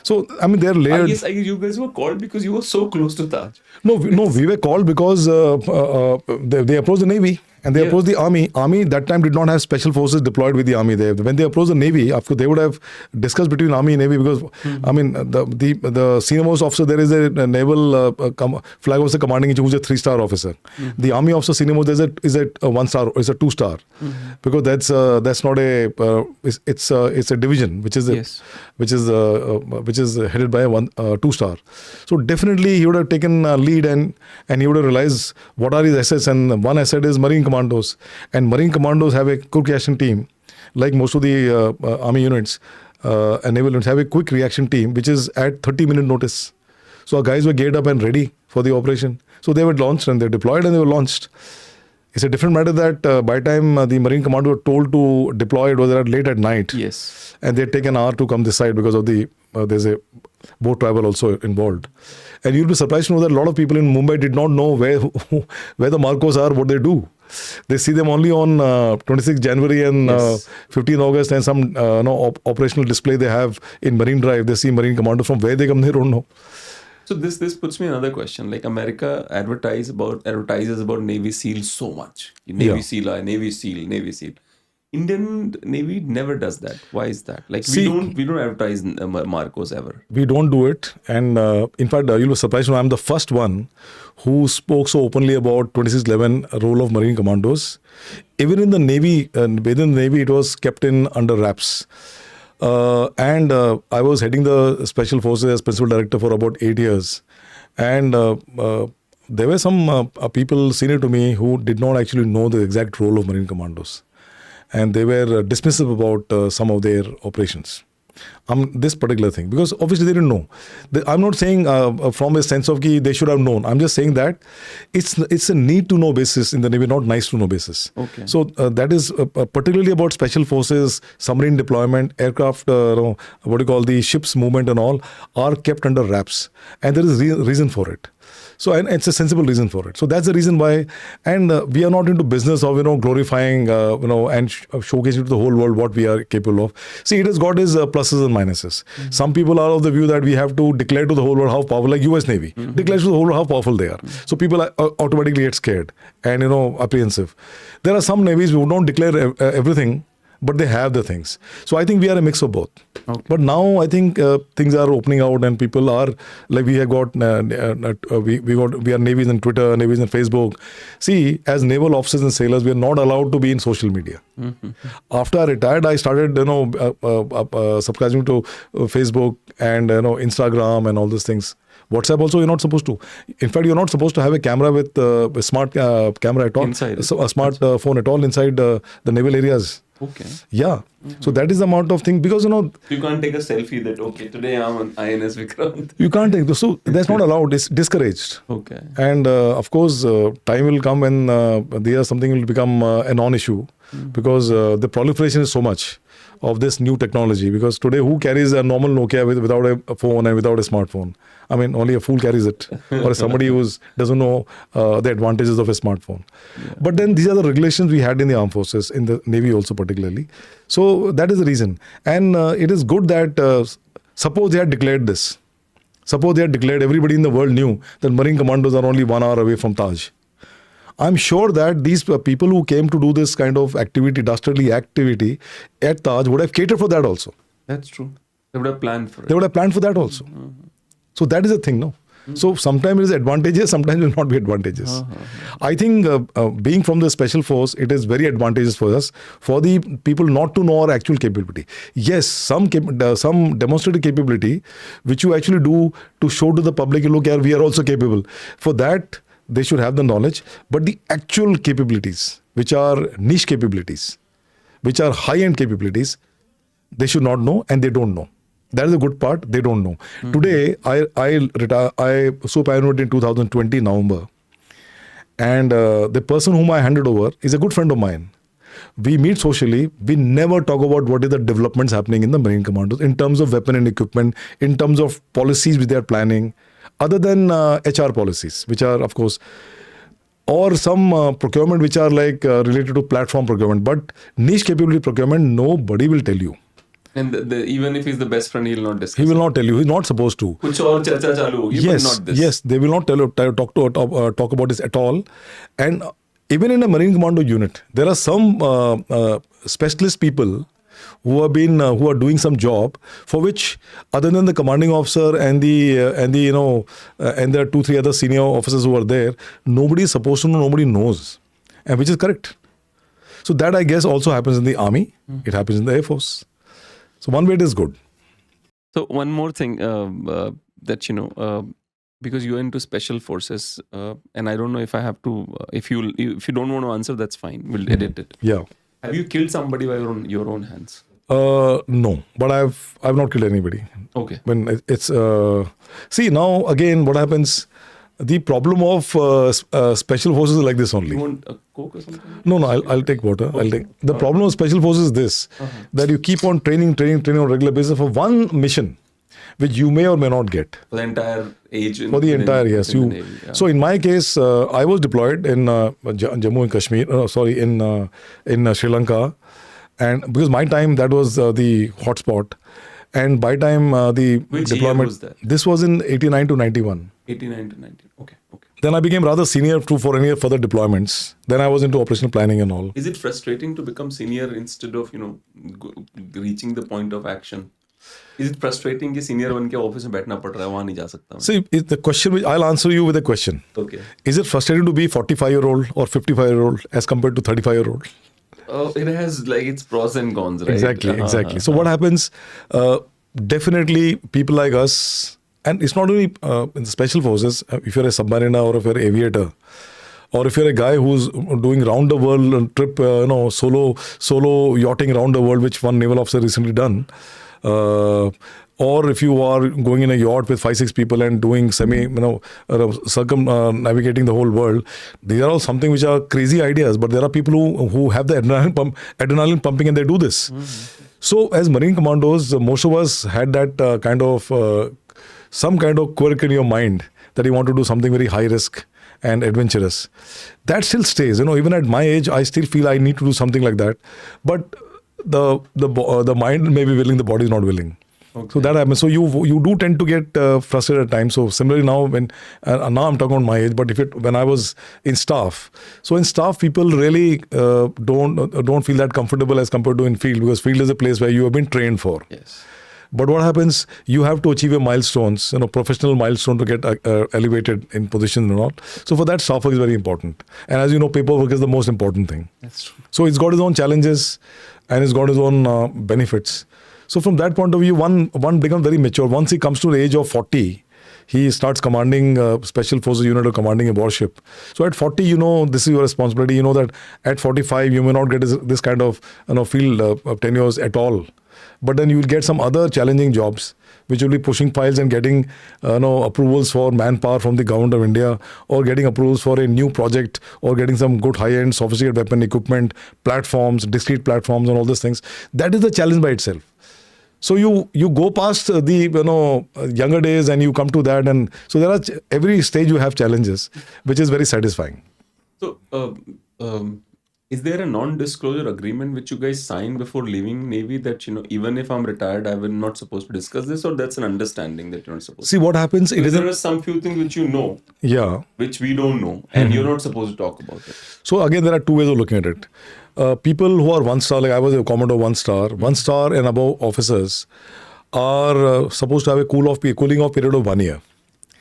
So, I mean, they're layered. I guess you guys were called because you were so close to Taj. No, we were called because they approached the Navy. And they approached the Army. Army that time did not have special forces deployed with the Army there. When they approached the Navy, of course, they would have discussed between Army and Navy because, I mean, the senior most officer, there is a naval flag officer commanding in who's a 3-star officer. The Army officer senior most is a 1-star, is a 2-star. Because that's not a, it's a division, which is headed by a 2-star. So definitely he would have taken lead and he would have realized what are his assets, and one asset is Marine Commandos, and Marine Commandos have a quick reaction team, like most of the Army units and naval units have a quick reaction team, which is at 30-minute notice. So our guys were geared up and ready for the operation. So they were launched and they deployed and they were launched. It's a different matter that by the time the Marine Commando were told to deploy, it was late at night. Yes. And they take an hour to come this side because of the there's a boat travel also involved. And you'll be surprised to know that a lot of people in Mumbai did not know where the MARCOS are, what they do. They see them only on 26th January and 15th August and some operational display they have in Marine Drive. They see Marine Commando. From where they come, they don't know. So this puts me another question. Like America advertises about Navy SEAL so much. Navy SEAL. Indian Navy never does that. Why is that? Like we don't advertise MARCOS ever. We don't do it, and in fact, you'll be surprised when I'm the first one who spoke so openly about 2611 role of Marine Commandos. Even in the Navy, within the Navy, it was kept in under wraps. And I was heading the Special Forces as Principal Director for about 8 years, and there were some people senior to me who did not actually know the exact role of Marine Commandos. And they were dismissive about some of their operations. this particular thing, because obviously they didn't know. I'm not saying from a sense of they should have known. I'm just saying that it's a need to know basis in the Navy, not nice to know basis. Okay. So that is particularly about special forces, submarine deployment, aircraft, what you call the ships movement and all are kept under wraps, and there is reason for it. So, and it's a sensible reason for it. So that's the reason why, and we are not into business of, glorifying, and showcasing to the whole world what we are capable of. See, it has got its pluses and minuses. Mm-hmm. Some people are of the view that we have to declare to the whole world how powerful, like US Navy, declares to the whole world how powerful they are. So people automatically get scared and, apprehensive. There are some navies who don't declare everything, but they have the things. So I think we are a mix of both. Okay. But now I think things are opening out, and people are like, we have got we are navies in Twitter, navies in Facebook. See, as naval officers and sailors, we are not allowed to be in social media. Mm-hmm. After I retired, I started subscribing to Facebook and Instagram and all these things. WhatsApp also you're not supposed to. In fact, you're not supposed to have a camera with a smart camera at all. Inside. So a smart phone at all inside the naval areas. Okay. Yeah. Mm-hmm. So that is the amount of thing, because you can't take a selfie that today I'm on INS Vikrant. You can't take this. So that's not allowed. It's discouraged. Okay. And of course, time will come when something will become a non-issue, because the proliferation is so much of this new technology. Because today, who carries a normal Nokia without a phone and without a smartphone? I mean, only a fool carries it, or somebody who doesn't know the advantages of a smartphone. Yeah. But then these are the regulations we had in the armed forces, in the Navy also particularly. So that is the reason. And it is good that, suppose they had declared this. Suppose they had declared, everybody in the world knew that Marine Commandos are only 1 hour away from Taj. I'm sure that these people who came to do this kind of activity, dastardly activity at Taj, would have catered for that also. That's true. They would have planned for it. They would have planned for that also. Mm-hmm. So that is the thing, no? Mm-hmm. So sometimes it is advantageous, sometimes it will not be advantageous. I think being from the special force, it is very advantageous for us, for the people not to know our actual capability. Yes, some demonstrated capability, which you actually do to show to the public, look here, we are also capable. For that, they should have the knowledge. But the actual capabilities, which are niche capabilities, which are high-end capabilities, they should not know, and they don't know. That is the good part. They don't know. Mm-hmm. Today, I superannuated in 2020 November, and the person whom I handed over is a good friend of mine. We meet socially. We never talk about what is the developments happening in the Marine Commandos in terms of weapon and equipment, in terms of policies which they are planning, other than HR policies, which are, of course, or some procurement which are like related to platform procurement. But niche capability procurement, nobody will tell you. And even if he's the best friend, he will not discuss. He will not tell you. He's not supposed to. Kuch aur charcha chalu hogi, yes, but not this. Yes, they will not talk about this at all. And even in a Marine Commando unit, there are some specialist people who are doing some job for which, other than the commanding officer and the 2-3 other senior officers who are there, nobody is supposed to know. Nobody knows, and which is correct. So that, I guess, also happens in the army. It happens in the Air Force. So one way it is good. So one more thing that because you're into special forces, and I don't know if I have to. If you don't want to answer, that's fine. We'll edit it. Yeah. Have you killed somebody by your own hands? No, but I've not killed anybody. Okay. When it's see, now again, what happens? The problem of special forces is like this only. You want a Coke or something? No, I'll take water. Okay. The problem of special forces is this, that you keep on training on a regular basis for one mission, which you may or may not get. For the entire age. Yes. Navy, yeah. So in my case, I was deployed in Jammu and Kashmir, in Sri Lanka. And because my time, that was the hotspot. And by time the Which deployment, year was that? This was in 89 to 91. 89 to 90. Okay. Then I became rather senior for any further deployments. Then I was into operational planning and all. Is it frustrating to become senior instead of reaching the point of action? Is it frustrating that senior बन के office में बैठना पड़ रहा है, वहाँ नहीं जा सकता? See, the question which I'll answer you with a question. Okay. Is it frustrating to be 45-year-old or 55-year-old as compared to 35-year-old? It has like its pros and cons, right? Exactly. So what happens? Definitely, people like us, and it's not only in the special forces. If you're a submariner or if you're an aviator, or if you're a guy who's doing round the world trip, solo yachting around the world, which one naval officer recently done. Or if you are going in a yacht with 5-6 people and doing navigating the whole world, these are all something which are crazy ideas. But there are people who have the adrenaline pumping and they do this. So as Marine Commandos, most of us had that some kind of quirk in your mind that you want to do something very high risk and adventurous. That still stays. Even at my age, I still feel I need to do something like that. But the mind may be willing, the body is not willing. Okay. So that happens. So you do tend to get frustrated at times. So similarly now now I'm talking about my age, but when I was in staff, so in staff people really don't feel that comfortable as compared to in field, because field is a place where you have been trained for. Yes. But what happens? You have to achieve a milestones, professional milestone to get elevated in position and all. So for that, staff work is very important. And as you know, paperwork is the most important thing. That's true. So it's got its own challenges and it's got its own benefits. So from that point of view, one becomes very mature. Once he comes to the age of 40, he starts commanding special forces unit or commanding a warship. So at 40, this is your responsibility. You know that at 45, you may not get this kind of field tenures at all. But then you will get some other challenging jobs, which will be pushing files and getting approvals for manpower from the government of India, or getting approvals for a new project, or getting some good high-end sophisticated weapon equipment, platforms, discrete platforms and all these things. That is the challenge by itself. So you go past the younger days and you come to that, and so there are every stage you have challenges, which is very satisfying. So is there a non-disclosure agreement which you guys sign before leaving Navy that even if I'm retired, I will not supposed to discuss this, or that's an understanding that you're not supposed to? See what happens. There are some few things which which we don't know, and you're not supposed to talk about it. So again, there are two ways of looking at it. People who are 1-star, like I was a Commodore 1-star and above officers are supposed to have a cooling off period of 1 year.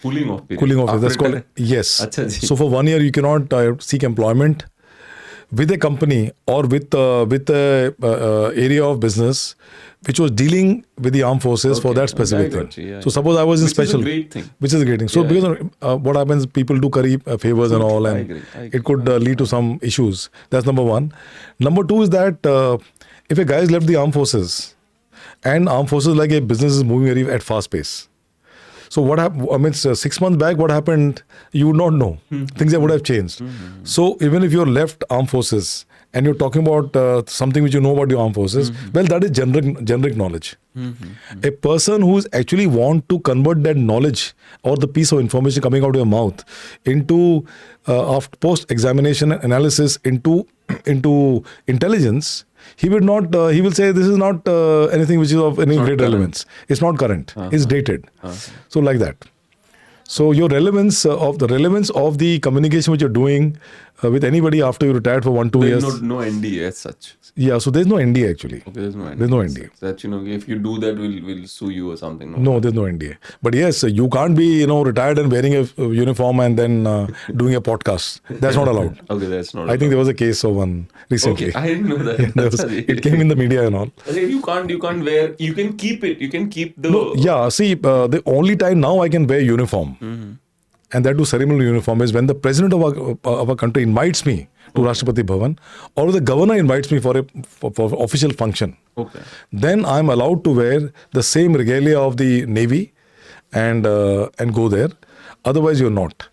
Cooling off period? Cooling off. That's called, yes. So for 1 year, you cannot seek employment with a company or with a area of business which was dealing with the armed forces for that specific thing. So suppose I was in special, which is a great thing. So because what happens, people do curry favors and all, and it could lead to some issues. That's number one. Number two is that if a guy has left the armed forces, and armed forces like a business is moving very at fast pace. So what happened? I mean, 6 months back, what happened? You would not know. Things that would have changed. So even if you're left armed forces and you're talking about something which you know about your armed forces, well, that is generic knowledge. A person who is actually want to convert that knowledge or the piece of information coming out of your mouth into after post-examination analysis into intelligence, he will not. He will say this is not anything which is of any great relevance. It's not current. It's dated. So like that. So your relevance of the communication which you're doing with anybody after you retired for 1-2 years. There's no NDA as such. Yeah, so there's no NDA actually. Okay, there's no NDA. There's no NDA. That if you do that, we'll sue you or something. No, there's no NDA. But yes, you can't be retired and wearing a uniform and then doing a podcast. That's not allowed. Okay, that's not. I think there was a case of one recently. Okay, I didn't know that. It came in the media and all. You can't wear. You can keep it. You can keep the. No, yeah. See, the only time now I can wear uniform, and that too ceremonial uniform, is when the president of our country invites me to Rashtrapati Bhavan, or the governor invites me for official function. Okay. Then I'm allowed to wear the same regalia of the Navy and go there. Otherwise, you're not.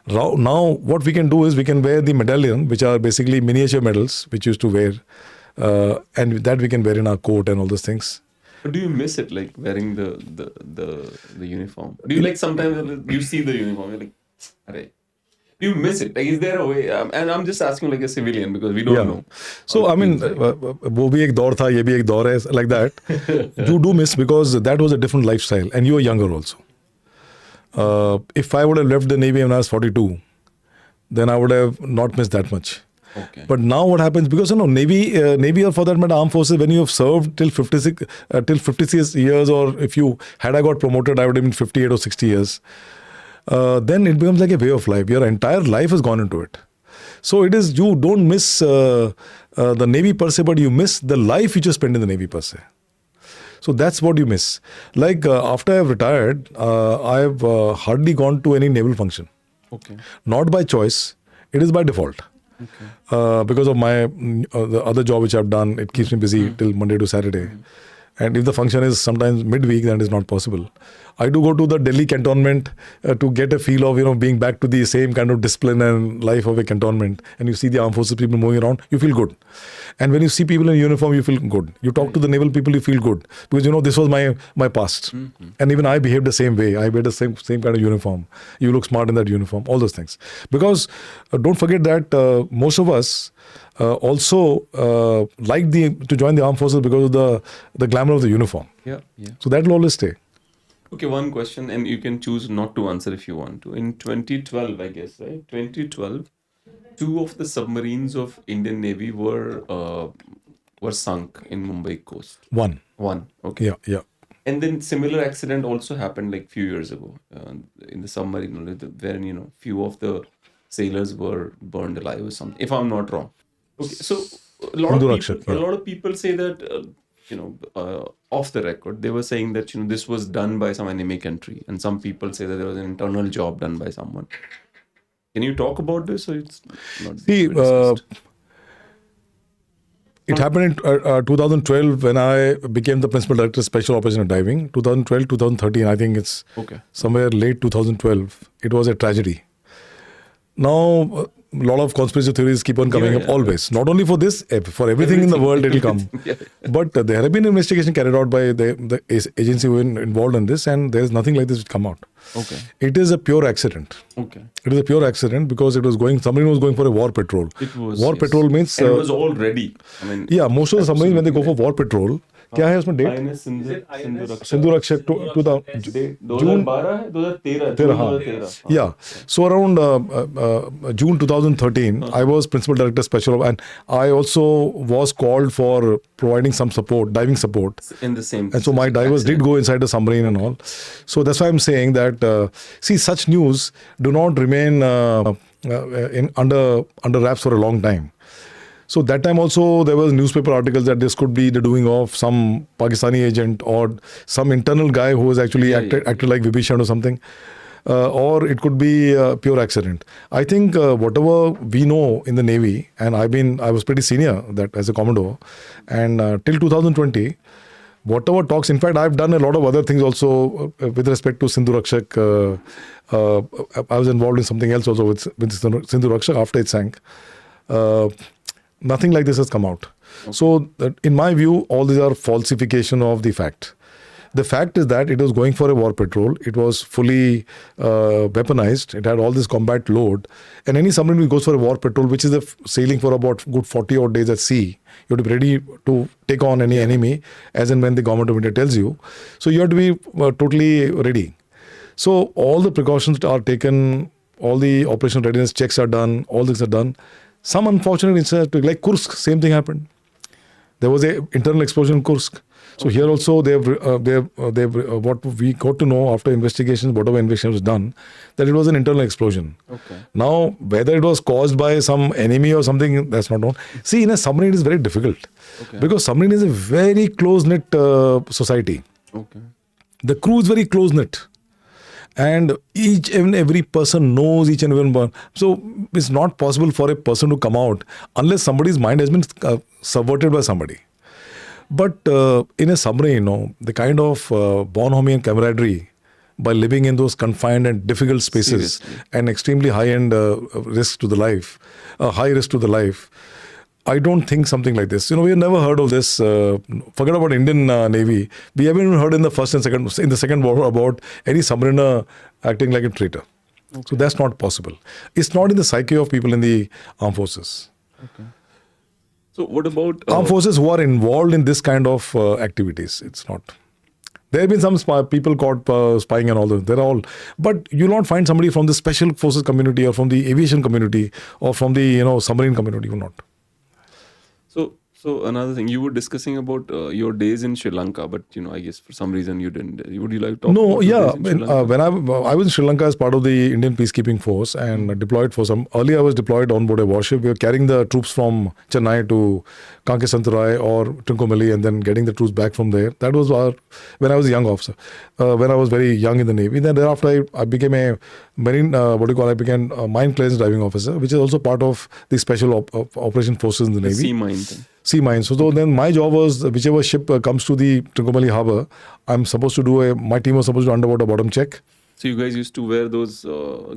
Now, what we can do is we can wear the medallion, which are basically miniature medals, which used to wear, and that we can wear in our coat and all those things. But do you miss it, like wearing the uniform? Do you sometimes you see the uniform, you're like, Arey. Do you miss it? Like, is there a way? And I'm just asking like a civilian because we don't know. So I mean, वो भी एक दौर था, ये भी एक दौर है, like that. You do miss because that was a different lifestyle, and you were younger also. If I would have left the Navy when I was 42, then I would have not missed that much. Okay. But now what happens, because Navy or for that matter armed forces, when you have served till 56 years, or if I got promoted, I would have been 58 or 60 years. Then it becomes like a way of life. Your entire life has gone into it. So it is, you don't miss the Navy per se, but you miss the life which you spend in the Navy per se. So that's what you miss. Like after I've retired, I've hardly gone to any naval function. Okay. Not by choice, it is by default. Okay. Because of my the other job which I've done, it keeps me busy till Monday to Saturday. And if the function is sometimes midweek, then it's not possible. I do go to the Delhi cantonment to get a feel of, being back to the same kind of discipline and life of a cantonment. And you see the armed forces people moving around, you feel good. And when you see people in uniform, you feel good. You talk to the naval people, you feel good. Because, this was my past. Mm-hmm. And even I behaved the same way. I wear the same kind of uniform. You look smart in that uniform, all those things. Because don't forget that most of us also like to join the armed forces because of the glamour of the uniform. Yeah. So that will always stay. Okay, one question, and you can choose not to answer if you want to. In 2012, I guess, right? 2012, 2 of the submarines of Indian Navy were sunk in Mumbai coast. One. Okay. Yeah. And then similar accident also happened like few years ago in the submarine, wherein few of the sailors were burned alive or something. If I'm not wrong. Okay, so a lot of people say that off the record they were saying that this was done by some enemy country, and some people say that there was an internal job done by someone. Can you talk about this, or it's not? See, it happened in 2012 when I became the principal director of special operation and diving. 2012, 2013, I think it's somewhere late 2012. It was a tragedy. Now, a lot of conspiracy theories keep on coming up always. Not only for this, for everything in the world it will come. But there have been investigation carried out by the agency who were involved in this, and there is nothing like this which come out. Okay. It is a pure accident. Okay. It is a pure accident because somebody was going for a war patrol. It was. War patrol means... and it was all ready. Most of the submarines, when they go for war patrol, क्या है उसमें date? Sindhu रक्षक 2012 Yeah. So around June 2013, I was principal director special, and I also was called for providing some support, diving support. In the same. And so my divers did go inside the submarine and all. So that's why I'm saying that such news do not remain under wraps for a long time. So that time also there was newspaper articles that this could be the doing of some Pakistani agent or some internal guy who was actually acted like Vibhishan or something. Or it could be a pure accident. I think whatever we know in the Navy, and I was pretty senior that as a Commodore, and till 2020, whatever talks, in fact, I've done a lot of other things also with respect to Sindhu Rakshak. I was involved in something else also with Sindhu Rakshak after it sank. Nothing like this has come out. Okay. So, in my view, all these are falsification of the fact. The fact is that it was going for a war patrol. It was fully weaponized. It had all this combat load. And any submarine which goes for a war patrol, which is sailing for about good 40 odd days at sea, you have to be ready to take on any enemy as and when the government of India tells you. So, you have to be totally ready. So, all the precautions are taken, all the operational readiness checks are done, all this are done. Some unfortunate incidents, like Kursk, same thing happened. There was an internal explosion in Kursk. So here also, they've what we got to know after investigations, whatever investigation was done, that it was an internal explosion. Okay. Now, whether it was caused by some enemy or something, that's not known. See, in a submarine, it is very difficult. Okay. Because submarine is a very close-knit society. Okay. The crew is very close-knit. And each and every person knows each and every one. So it's not possible for a person to come out unless somebody's mind has been subverted by somebody. But in a submarine, the kind of bonhomie and camaraderie by living in those confined and difficult spaces. Seriously. And extremely high-end risk to the life, high risk to the life. I don't think something like this. We have never heard of this. Forget about Indian Navy. We haven't even heard in the second war about any submariner acting like a traitor. Okay. So that's not possible. It's not in the psyche of people in the armed forces. Okay. So what about armed forces who are involved in this kind of activities? It's not. There have been some people caught spying and all that. They're all, but you'll not find somebody from the special forces community or from the aviation community or from the submarine community. You will not. So another thing, you were discussing about your days in Sri Lanka, but I guess for some reason you didn't. Would you like to talk about your days in Sri Lanka? When I was in Sri Lanka as part of the Indian peacekeeping force and deployed for some. Earlier I was deployed on board a warship. We were carrying the troops from Chennai to Kankesanturai or Trincomalee and then getting the troops back from there. That was when I was a young officer. When I was very young in the Navy. Then thereafter I became a marine, I became a mine clearance diving officer, which is also part of the special operation forces in the Navy. Sea mine thing. sea mines. So then my job was, whichever ship comes to the Trincomalee Harbour, I'm supposed to do my team was supposed to do underwater bottom check. So you guys used to wear those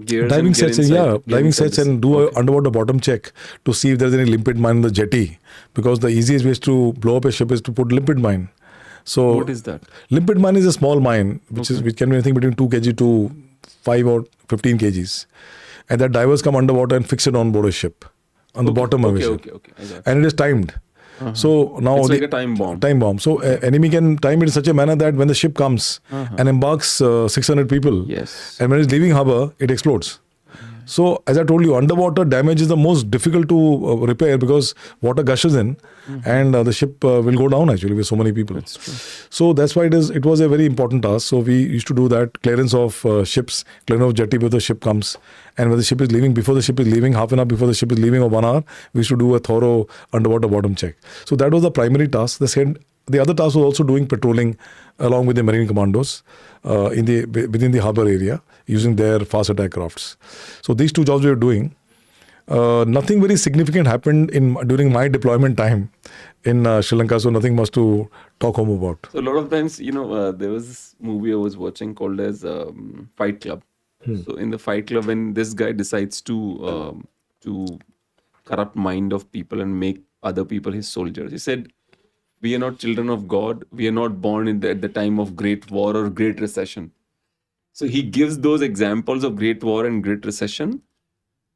gears Diving and get sets, inside, get diving inside sets, this- and do okay. a underwater bottom check to see if there's any limpet mine in the jetty. Because the easiest way to blow up a ship is to put limpet mine. So What is that? limpet mine is a small mine, which can be anything between 2 kg to 5 or 15 kgs, and that divers come underwater and fix it on board a ship, on the bottom of a ship, Okay. I got it. and it is timed. So now It's like a time bomb. Time bomb. So enemy can time it in such a manner that when the ship comes and embarks 600 people, Yes. and when it's leaving harbour, it explodes. So as I told you, underwater damage is the most difficult to repair because water gushes in, and the ship will go down actually with so many people. That's true. So that's why it was a very important task. So we used to do that, clearance of ships, clearance of jetty before the ship comes. And when the ship is leaving, before the ship is leaving, half an hour before the ship is leaving or 1 hour, we used to do a thorough underwater bottom check. So that was the primary task. The other task was also doing patrolling along with the marine commandos within the harbour area using their fast attack crafts. So these two jobs we were doing. Nothing very significant happened during my deployment time in Sri Lanka, so nothing much to talk home about. So a lot of times, there was this movie I was watching called as Fight Club. So in the Fight Club, when this guy decides to corrupt mind of people and make other people his soldiers, he said, "We are not children of God. We are not born at the time of Great War or Great Recession." So he gives those examples of Great War and Great Recession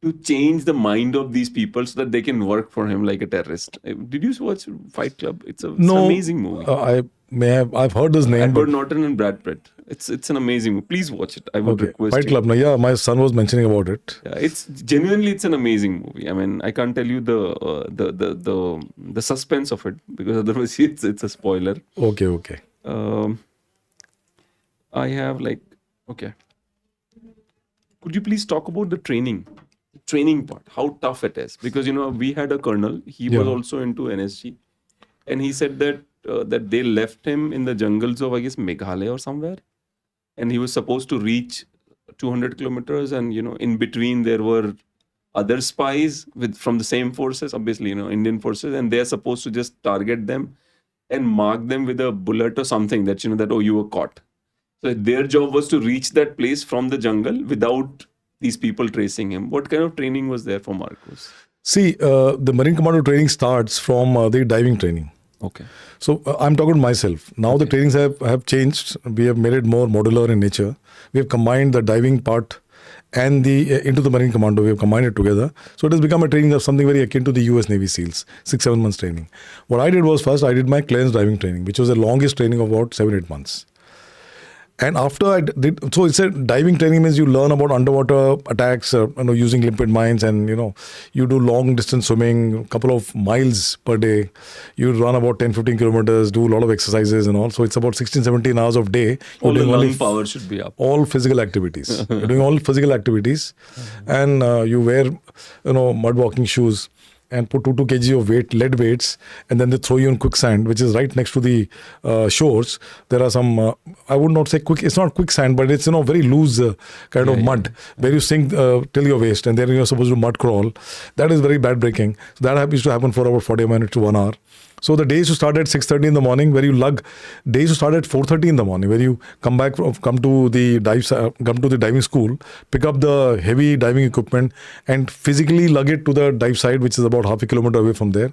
to change the mind of these people so that they can work for him like a terrorist. Did you watch Fight Club? It's an amazing movie. I've heard his name. Edward Norton and Brad Pitt. It's an amazing movie. Please watch it. I would request Fight you. Club. No, yeah, my son was mentioning about it. Yeah, it's an amazing movie. I mean, I can't tell you the suspense of it because otherwise it's a spoiler. Okay. I have okay. Could you please talk about the training part? How tough it is? Because we had a colonel. He was also into NSG, and he said that they left him in the jungles of, I guess, Meghalaya or somewhere, and he was supposed to reach 200 kilometers, and in between there were other spies from the same forces, obviously Indian forces, and they are supposed to just target them and mark them with a bullet or something that that you were caught. So their job was to reach that place from the jungle without these people tracing him. What kind of training was there for Marcos? See, the Marine Commando training starts from the diving training. Okay. So I'm talking myself. Now the trainings have changed. We have made it more modular in nature. We have combined the diving part and into the Marine Commando. We have combined it together. So it has become a training of something very akin to the US Navy SEALs, 6-7 months training. What I did was first I did my clearance diving training, which was the longest training of about 7-8 months. And after I did, so it's a diving training means you learn about underwater attacks, using limpet mines, and you do long distance swimming, couple of miles per day. You run about 10-15 kilometers, do a lot of exercises and all. So it's about 16-17 hours of day. All the lung power should be up. All physical activities. You're doing all physical activities, and you wear mud walking shoes and put 2 kg of lead weights, and then they throw you in quicksand, which is right next to the shores. There are some, I would not say it's not quicksand, but it's very loose kind of mud where you sink till your waist, and then you're supposed to mud crawl. That is very bad breaking. So that used to happen for about 40 minutes to 1 hour. So the days you start at 6:30 in the morning, where you lug. Days you start at 4:30 in the morning, where you come to the diving school, pick up the heavy diving equipment, and physically lug it to the dive site, which is about half a kilometer away from there,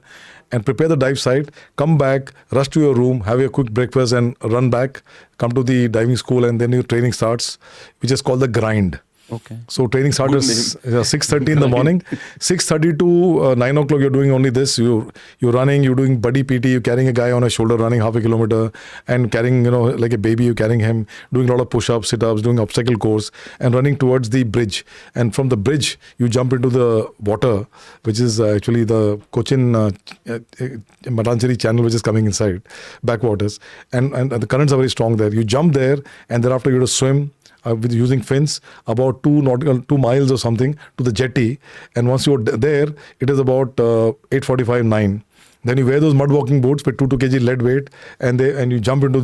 and prepare the dive site. Come back, rush to your room, have a quick breakfast, and run back. Come to the diving school, and then your training starts, which is called the grind. Okay. So training starts at 6:30 in the morning. 6:30 to 9 o'clock, you're doing only this. You're running, you're doing buddy PT, you're carrying a guy on a shoulder, running half a kilometer, and carrying, like a baby, you're carrying him, doing a lot of push-ups, sit-ups, doing obstacle course, and running towards the bridge. And from the bridge, you jump into the water, which is actually the Cochin Matancheri channel, which is coming inside, backwaters. And the currents are very strong there. You jump there, and thereafter you have to swim with using fins about 2 miles or something to the jetty, and once you're there, it is about 8:45-9. Then you wear those mud walking boots with 2 kg lead weight, and you jump into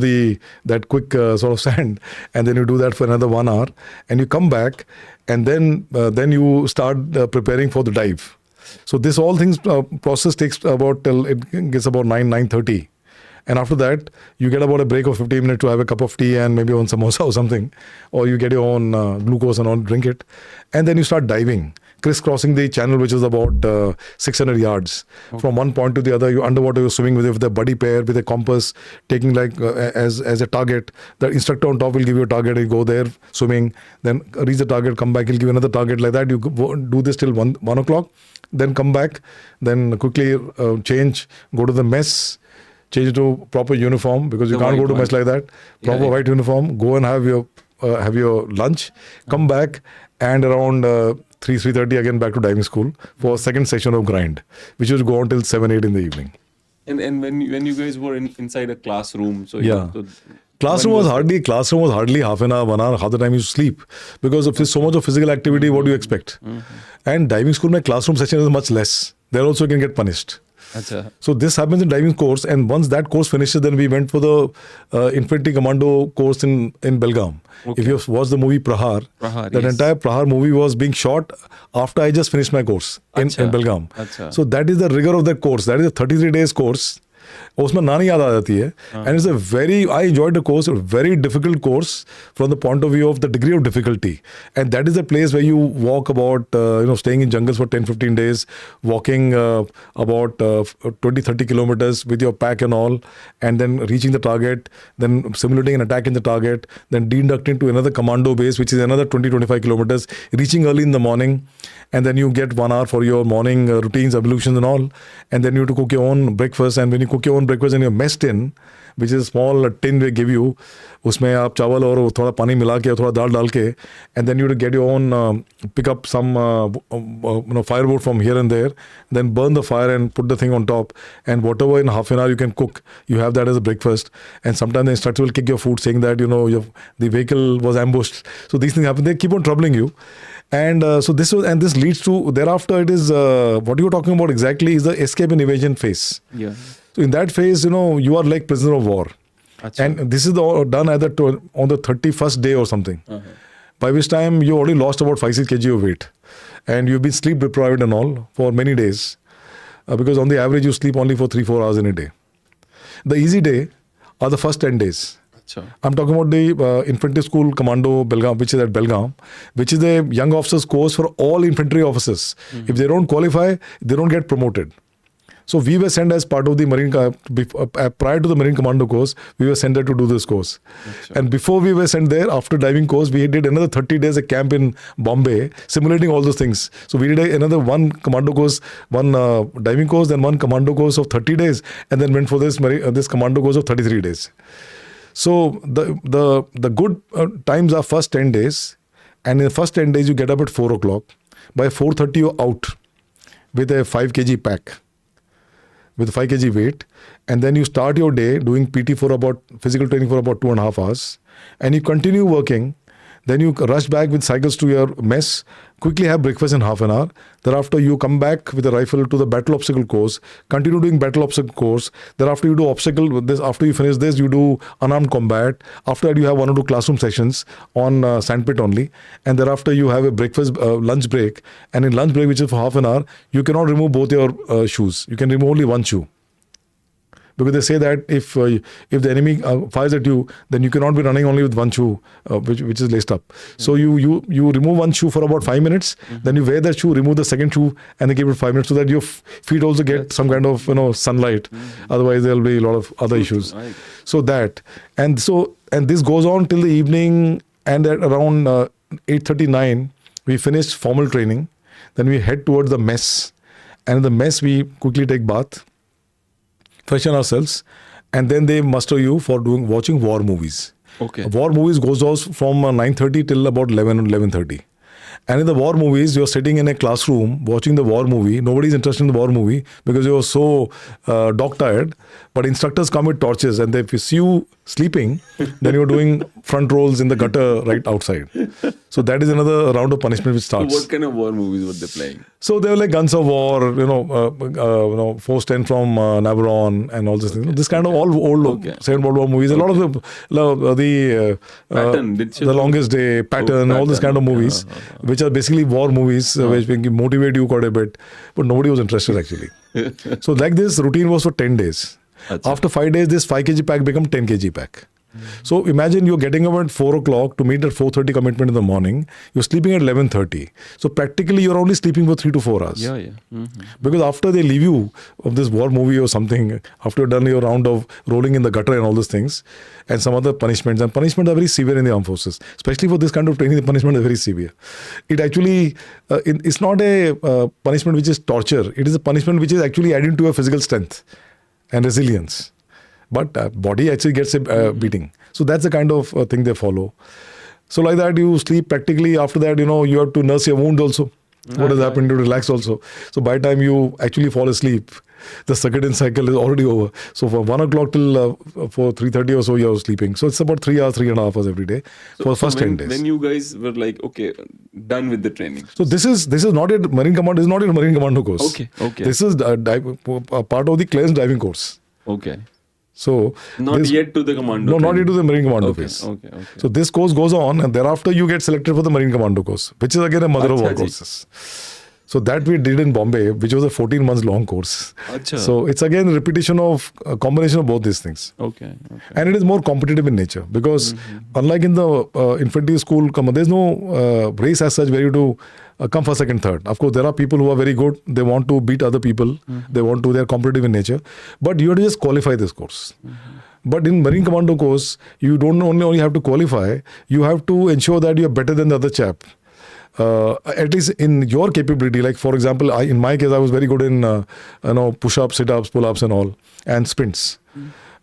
that quick sort of sand, and then you do that for another 1 hour, and you come back, and then you start preparing for the dive. So this all things process takes about till it gets about 9:30. And after that, you get about a break of 15 minutes to have a cup of tea and maybe one samosa or something. Or you get your own glucose and all, drink it. And then you start diving, crisscrossing the channel, which is about 600 yards. Okay. From one point to the other, you're underwater, you're swimming with a buddy pair, with a compass, taking like as a target. The instructor on top will give you a target, you go there, swimming, then reach the target, come back, he'll give you another target. Like that, you do this till 1 o'clock, then come back, then quickly change, go to the mess, change to proper uniform, because you can't go to mess like that. Proper white uniform, go and have your lunch, come back, and around 3:30 again back to diving school for a second session of grind, which would go on till 7-8 in the evening. And when you guys were inside a classroom, so classroom was hardly half an hour, 1 hour. Half the time you sleep, because of so much of physical activity. What do you expect? And diving school, my classroom session is much less. There also you can get punished. Achha. So this happens in diving course, and once that course finishes, then we went for the infantry commando course in Belgaum. Okay. If you have watched the movie Prahar, that entire Prahar movie was being shot after I just finished my course in Belgaum. Achha. So that is the rigor of that course. That is a 33 days course. उसमें नानी याद आ जाती है. And it's I enjoyed the course, a very difficult course from the point of view of the degree of difficulty. And that is the place where you walk about, staying in jungles for 10-15 days, walking about 20-30 kilometers with your pack and all, and then reaching the target, then simulating an attack in the target, then de-inducting to another commando base, which is another 20-25 kilometers, reaching early in the morning, and then you get 1 hour for your morning routines, ablutions and all, and then you have to cook your own breakfast. And when you cook your own breakfast in your mess tin, which is a small tin they give you, उसमें आप चावल और थोड़ा पानी मिला के, थोड़ा दाल डाल के, and then you have to get your own, pick up some firewood from here and there, then burn the fire and put the thing on top, and whatever in half an hour you can cook, you have that as a breakfast. And sometimes the instructor will kick your food, saying that the vehicle was ambushed. So these things happen. They keep on troubling you. And so this leads to, thereafter it is, what you were talking about exactly is the escape and evasion phase. Yeah. So in that phase, you are like prisoner of war. Achha. And this is done either on the 31st day or something. Uh-huh. By which time you already lost about 5-6 kg of weight. And you've been sleep deprived and all for many days. Because on the average you sleep only for 3-4 hours in a day. The easy day are the first 10 days. I'm talking about the infantry school commando Belgaum, which is at Belgaum, which is the young officers course for all infantry officers. Mm-hmm. If they don't qualify, they don't get promoted. So we were sent as part of the Marine, prior to the Marine Commando course, we were sent there to do this course. Achha. And before we were sent there, after diving course, we did another 30 days a camp in Bombay, simulating all those things. So we did another one commando course, one diving course, then one commando course of 30 days, and then went for this commando course of 33 days. So the good times are first 10 days, and in the first 10 days you get up at 4 o'clock. By 4:30 you're out with a 5 kg pack, with 5 kg weight, and then you start your day doing PT physical training for about 2.5 hours, and you continue working. Then you rush back with cycles to your mess, quickly have breakfast in half an hour. Thereafter, you come back with a rifle to the battle obstacle course, continue doing battle obstacle course. Thereafter, you do obstacle with this. After you finish this, you do unarmed combat. After that, you have 1 or 2 classroom sessions on sandpit only. And thereafter, you have a breakfast, lunch break. And in lunch break, which is for half an hour, you cannot remove both your shoes. You can remove only one shoe. Because they say that if the enemy fires at you, then you cannot be running only with one shoe, which is laced up. Mm-hmm. So you remove one shoe for about 5 minutes, then you wear that shoe, remove the second shoe, and then give it 5 minutes so that your feet also get some kind of sunlight. Mm-hmm. Otherwise, there will be a lot of other issues. Right. So that and this goes on till the evening, and at around 8:39 we finished formal training. Then we head towards the mess, and in the mess we quickly take bath, freshen ourselves, and then they muster you for watching war movies. Okay. War movies goes on from 9:30 till about 11:30. And in the war movies, you're sitting in a classroom watching the war movie. Nobody's interested in the war movie because you're so dog-tired. But instructors come with torches, and if you see you sleeping, then you're doing front rolls in the gutter right outside. So that is another round of punishment which So starts. what kind of war movies were they playing? So they were like Guns of War, Force 10 from Navarone and all this thing. This kind of all old Second World War movies. A lot of the Pattern, The Longest Day, Pattern, all this kind of movies, which are basically war movies, which motivate you quite a bit. But nobody was interested actually. So like this routine was for 10 days. Achha. After 5 days, this 5 kg pack become 10 kg pack. So imagine you're getting up at 4 o'clock to meet at 4:30 commitment in the morning. You're sleeping at 11:30. So practically you're only sleeping for 3 to 4 hours. Yeah. Mm-hmm. Because after they leave you of this war movie or something, after you've done your round of rolling in the gutter and all those things, and some other punishments, and punishments are very severe in the armed forces. Especially for this kind of training, the punishment is very severe. It actually, it's not a punishment which is torture. It is a punishment which is actually adding to your physical strength and resilience. But body actually gets a beating. So that's the kind of thing they follow. So like that, you sleep practically. After that, you have to nurse your wound also. What has happened to relax also. So by the time you actually fall asleep, the circadian cycle is already over. So from 1 o'clock till for 3:30 or so, you're sleeping. So it's about 3 hours, 3.5 hours every day for the first 10 days. When you guys were like, okay, done with the training. So this is not a Marine Commando. This is not a Marine Commando course. Okay. This is a part of the clearance diving course. Okay. So not yet to the commando. No, not yet to the Marine Commando phase. Okay. So this course goes on, and thereafter you get selected for the Marine Commando course, which is again a mother of all courses. So that we did in Bombay, which was a 14 months long course. Achha. So it's again a repetition of a combination of both these things. Okay. And it is more competitive in nature because unlike in the infantry school, there's no race as such where you do come first, second, third. Of course, there are people who are very good. They want to beat other people. They're competitive in nature. But you have to just qualify this course. But in Marine Commando course, you don't only have to qualify, you have to ensure that you're better than the other chap. At least in your capability, like for example, in my case, I was very good in push-ups, sit-ups, pull-ups and all, and sprints.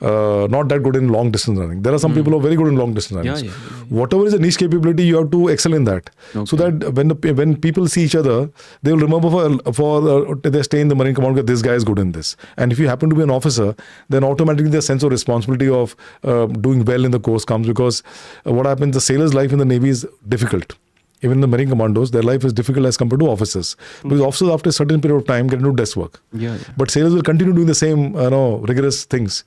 Not that good in long distance running. There are some people who are very good in long distance running. Yeah. Whatever is a niche capability, you have to excel in that. Okay. So that when people see each other, they will remember for they stay in the Marine Command, this guy is good in this. And if you happen to be an officer, then automatically the sense of responsibility of doing well in the course comes, because what happens, the sailor's life in the Navy is difficult. Even the Marine Commandos, their life is difficult as compared to officers. Because officers, after a certain period of time, get into desk work. Yeah. But sailors will continue doing the same, rigorous things.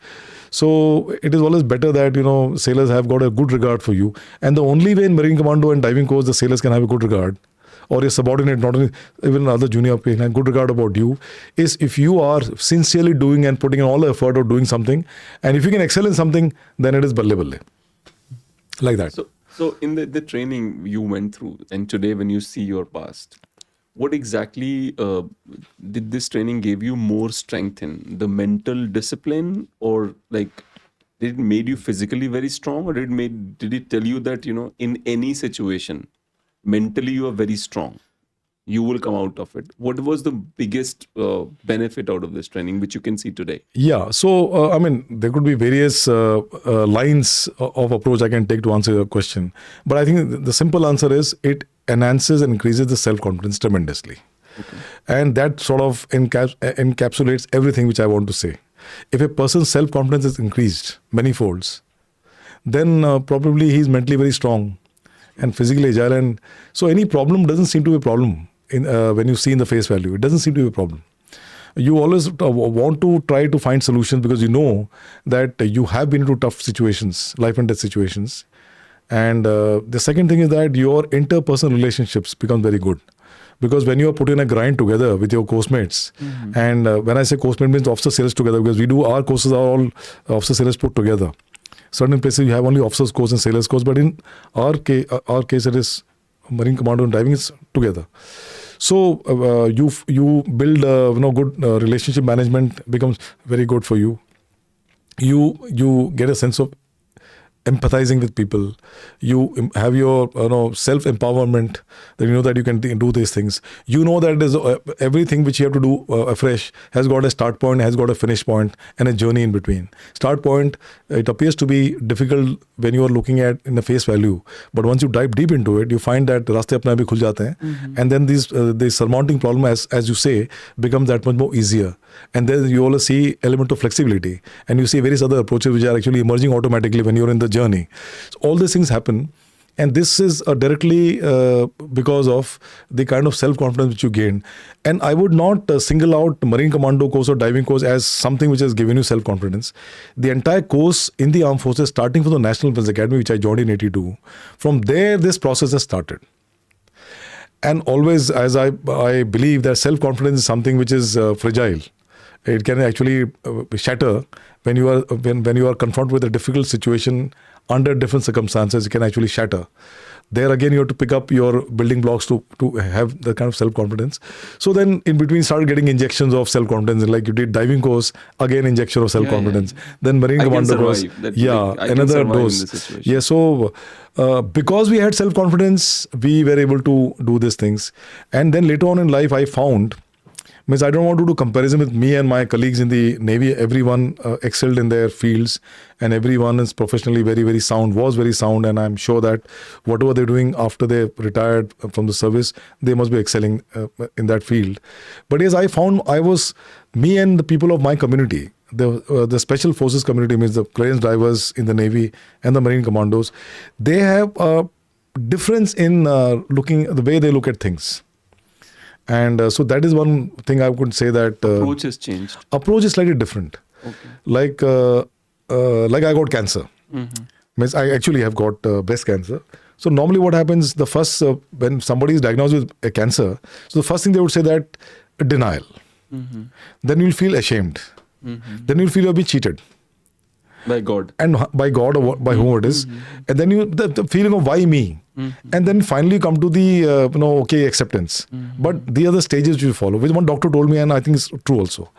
So it is always better that, sailors have got a good regard for you. And the only way in Marine Commando and diving course, the sailors can have a good regard, or your subordinate, not only even other junior can have good regard about you, is if you are sincerely doing and putting in all the effort of doing something. And if you can excel in something, then it is balle. Like that. So in the training you went through, and today when you see your past, what exactly did this training give you more strength in? The mental discipline, or like did it made you physically very strong, or did it tell you that, in any situation, mentally you are very strong? You will come out of it. What was the biggest benefit out of this training, which you can see today? Yeah. So, there could be various lines of approach I can take to answer your question. But I think the simple answer is it enhances and increases the self-confidence tremendously. Okay. And that sort of encapsulates everything which I want to say. If a person's self-confidence is increased many folds, then probably he's mentally very strong and physically agile. And so any problem doesn't seem to be a problem. When you see in the face value, it doesn't seem to be a problem. You always want to try to find solutions because you know that you have been into tough situations, life and death situations. And the second thing is that your interpersonal relationships become very good. Because when you are put in a grind together with your course mates, and when I say course mate means officer sailors together, because our courses are all officer sailors put together. Certain places you have only officers course and sailors course, but in our case it is Marine Commando and diving is together. So you build good relationship management becomes very good for you. You get a sense of empathizing with people. You have your self-empowerment, that you know that you can do these things. You know that there's everything which you have to do afresh has got a start point, has got a finish point, and a journey in between. Start point, it appears to be difficult when you are looking at in the face value, but once you dive deep into it, you find that raste apne aap hi khul jate hain, and then this surmounting problem, as you say, becomes that much more easier. And then you also see element of flexibility, and you see various other approaches which are actually emerging automatically when you're in the journey. So all these things happen, And this is directly because of the kind of self-confidence which you gain. And I would not single out Marine Commando course or diving course as something which has given you self-confidence. The entire course in the armed forces, starting from the National Defence Academy, which I joined in 82, from there this process has started. And always, as I believe that self-confidence is something which is fragile. It can actually shatter when you are confronted with a difficult situation under different circumstances. It can actually shatter. There again, you have to pick up your building blocks to have the kind of self-confidence. So then in between started getting injections of self-confidence. Like you did diving course, again injection of self-confidence. Then Marine Commando course. Another dose. Yeah, so because we had self-confidence, we were able to do these things. And then later on in life, I found, I don't want to do comparison with me and my colleagues in the Navy. Everyone excelled in their fields and everyone is professionally very, very sound, was very sound. And I'm sure that whatever they're doing after they retired from the service, they must be excelling in that field. But yes, I found me and the people of my community, the Special Forces community, means the clearance drivers in the Navy and the Marine Commandos, they have a difference in the way they look at things. And so that is one thing I could say, that approach has changed. Approach is slightly different. Okay. Like I got cancer. Means I actually have got breast cancer. So normally what happens, the first when somebody is diagnosed with a cancer, so the first thing they would say that denial. Then you'll feel ashamed. Then you'll feel you'll be cheated. By God. And by God or by whom it is. And then the feeling of why me. And then finally come to the acceptance. But the other stages you follow, which one doctor told me, and I think it's true also.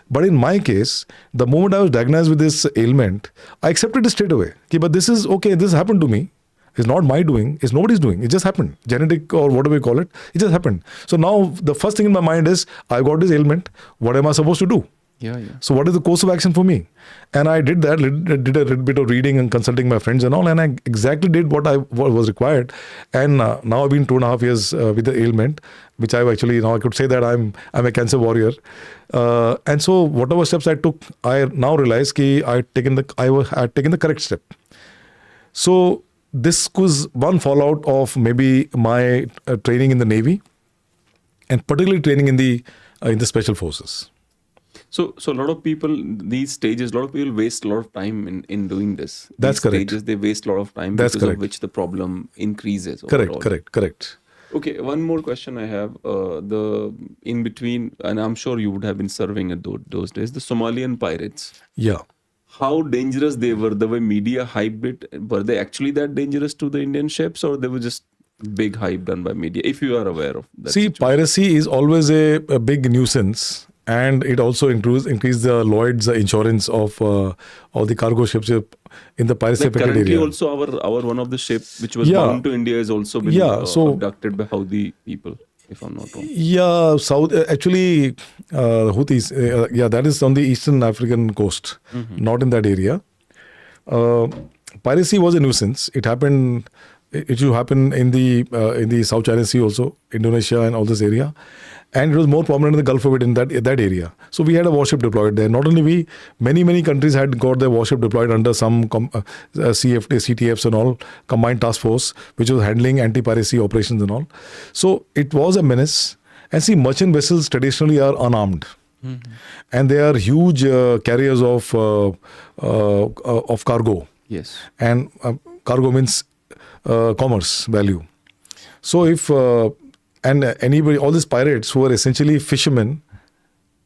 But in my case, the moment I was diagnosed with this ailment, I accepted it straight away. Okay, but this is okay, this happened to me. It's not my doing, it's nobody's doing. It just happened. Genetic or whatever you call it, it just happened. So now the first thing in my mind is, I got this ailment, what am I supposed to do? Yeah. So what is the course of action for me? And I did that, did a little bit of reading and consulting my friends and all, and I exactly did what was required. And now I've been 2.5 years with the ailment, which I've actually, now I could say that I'm a cancer warrior. And so whatever steps I took, I now realize that I had taken the correct step. So this was one fallout of maybe my training in the Navy, and particularly training in the Special Forces. So a lot of people, these stages, a lot of people waste a lot of time in doing this. That's correct. Stages, they waste a lot of time That's because correct. of which the problem increases. Overall. Correct. Okay, one more question I have. The in between, and I'm sure you would have been serving at those days, the Somalian pirates. Yeah. How dangerous they were, the way media hyped it. Were they actually that dangerous to the Indian ships, or they were just big hype done by media, if you are aware of that? See, piracy is always a big nuisance. And it also increase the Lloyd's insurance of all the cargo ships in the piracy affected currently area. Also our one of the ship which was bound to India is also been abducted by Houthi people, if I'm not wrong. Yeah, actually Houthis, that is on the eastern African coast, not in that area. Piracy was a nuisance. It happened. It used to happen in the South China Sea also, Indonesia and all this area. And it was more prominent in the Gulf of it in that area. So we had a warship deployed there. Not only we, many countries had got their warship deployed under some CTFs and all, Combined Task Force, which was handling anti-piracy operations and all. So it was a menace. And see, merchant vessels traditionally are unarmed. And they are huge carriers of cargo. Yes. And cargo means commerce value. So if anybody, all these pirates who were essentially fishermen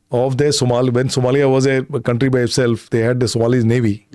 of their when Somalia was a country by itself, they had the Somali Navy.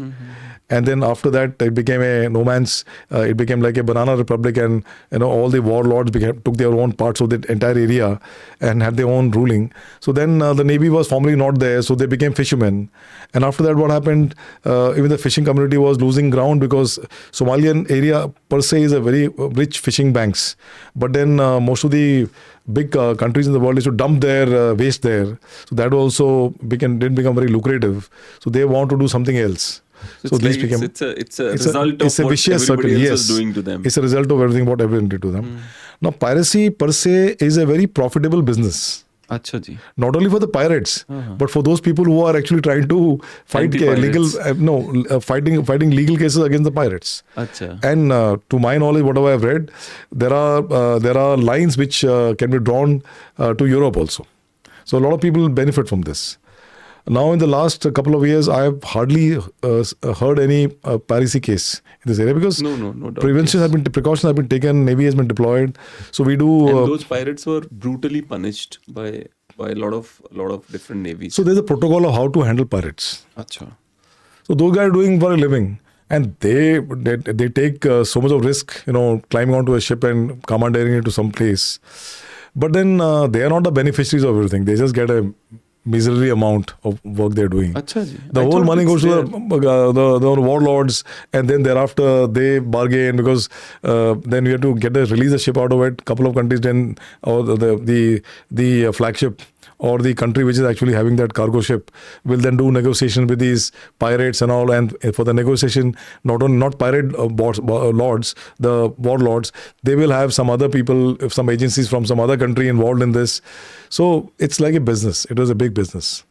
And then after that, it became a no man's, it became like a banana republic, and all the warlords took their own parts of the entire area and had their own ruling. So then the Navy was formally not there, so they became fishermen. And after that, what happened, even the fishing community was losing ground, because Somalian area per se is a very rich fishing banks. But then most of the big countries in the world used to dump their waste there. So that also didn't become very lucrative. So they want to do something else. So it's a result of what vicious everybody circle. else is doing to them. It's a result of everything what everyone did to them. Now, piracy per se is a very profitable business. अच्छा जी. Not only for the pirates, but for those people who are actually trying to fight legal, fighting legal cases against the pirates. अच्छा. And to my knowledge, whatever I've read, there are lines which can be drawn to Europe also. So a lot of people benefit from this. Now, in the last couple of years, I have hardly heard any piracy case in this area because no doubt, precautions have been taken. Navy has been deployed. So we do. And those pirates were brutally punished by a lot of different navies. So there's a protocol of how to handle pirates. अच्छा. So those guys are doing for a living, and they take so much of risk, climbing onto a ship and commandeering it to some place. But then they are not the beneficiaries of everything. They just get a miserly amount of work they're doing. Achha ji. The whole money goes to the warlords, and then thereafter they bargain because then you have to release the ship out of it. Couple of countries then, or the flagship or the country which is actually having that cargo ship will then do negotiation with these pirates and all. And for the negotiation, not pirate lords, the warlords, they will have some other people, some agencies from some other country involved in this. So it's like a business. It was a big business.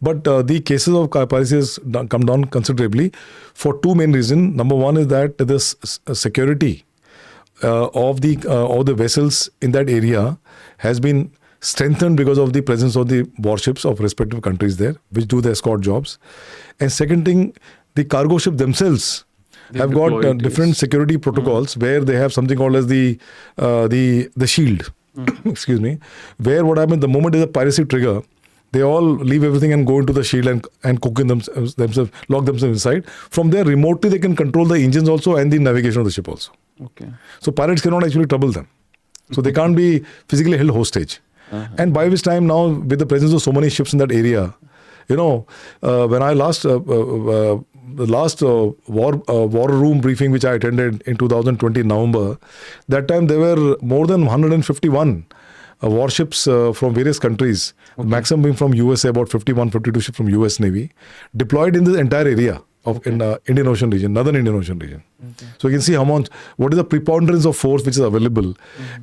But the cases of piracy has come down considerably for two main reasons. Number one is that the security of the vessels in that area has been strengthened because of the presence of the warships of respective countries there, which do the escort jobs. And second thing, the cargo ship themselves have got different security protocols where they have something called as the shield. Excuse me. Where what happens, the moment there's a piracy trigger, they all leave everything and go into the shield and cook in themselves, lock themselves inside. From there, remotely they can control the engines also and the navigation of the ship also. Okay. So pirates cannot actually trouble them. So they can't be physically held hostage. And by which time now, with the presence of so many ships in that area, when I the last war room briefing which I attended in 2020 November, that time there were more than 151 warships from various countries, maximum being from USA, about 51, 52 ships from US Navy, deployed in the entire area of Indian Ocean region, Northern Indian Ocean region. Okay. So you can see what is the preponderance of force which is available.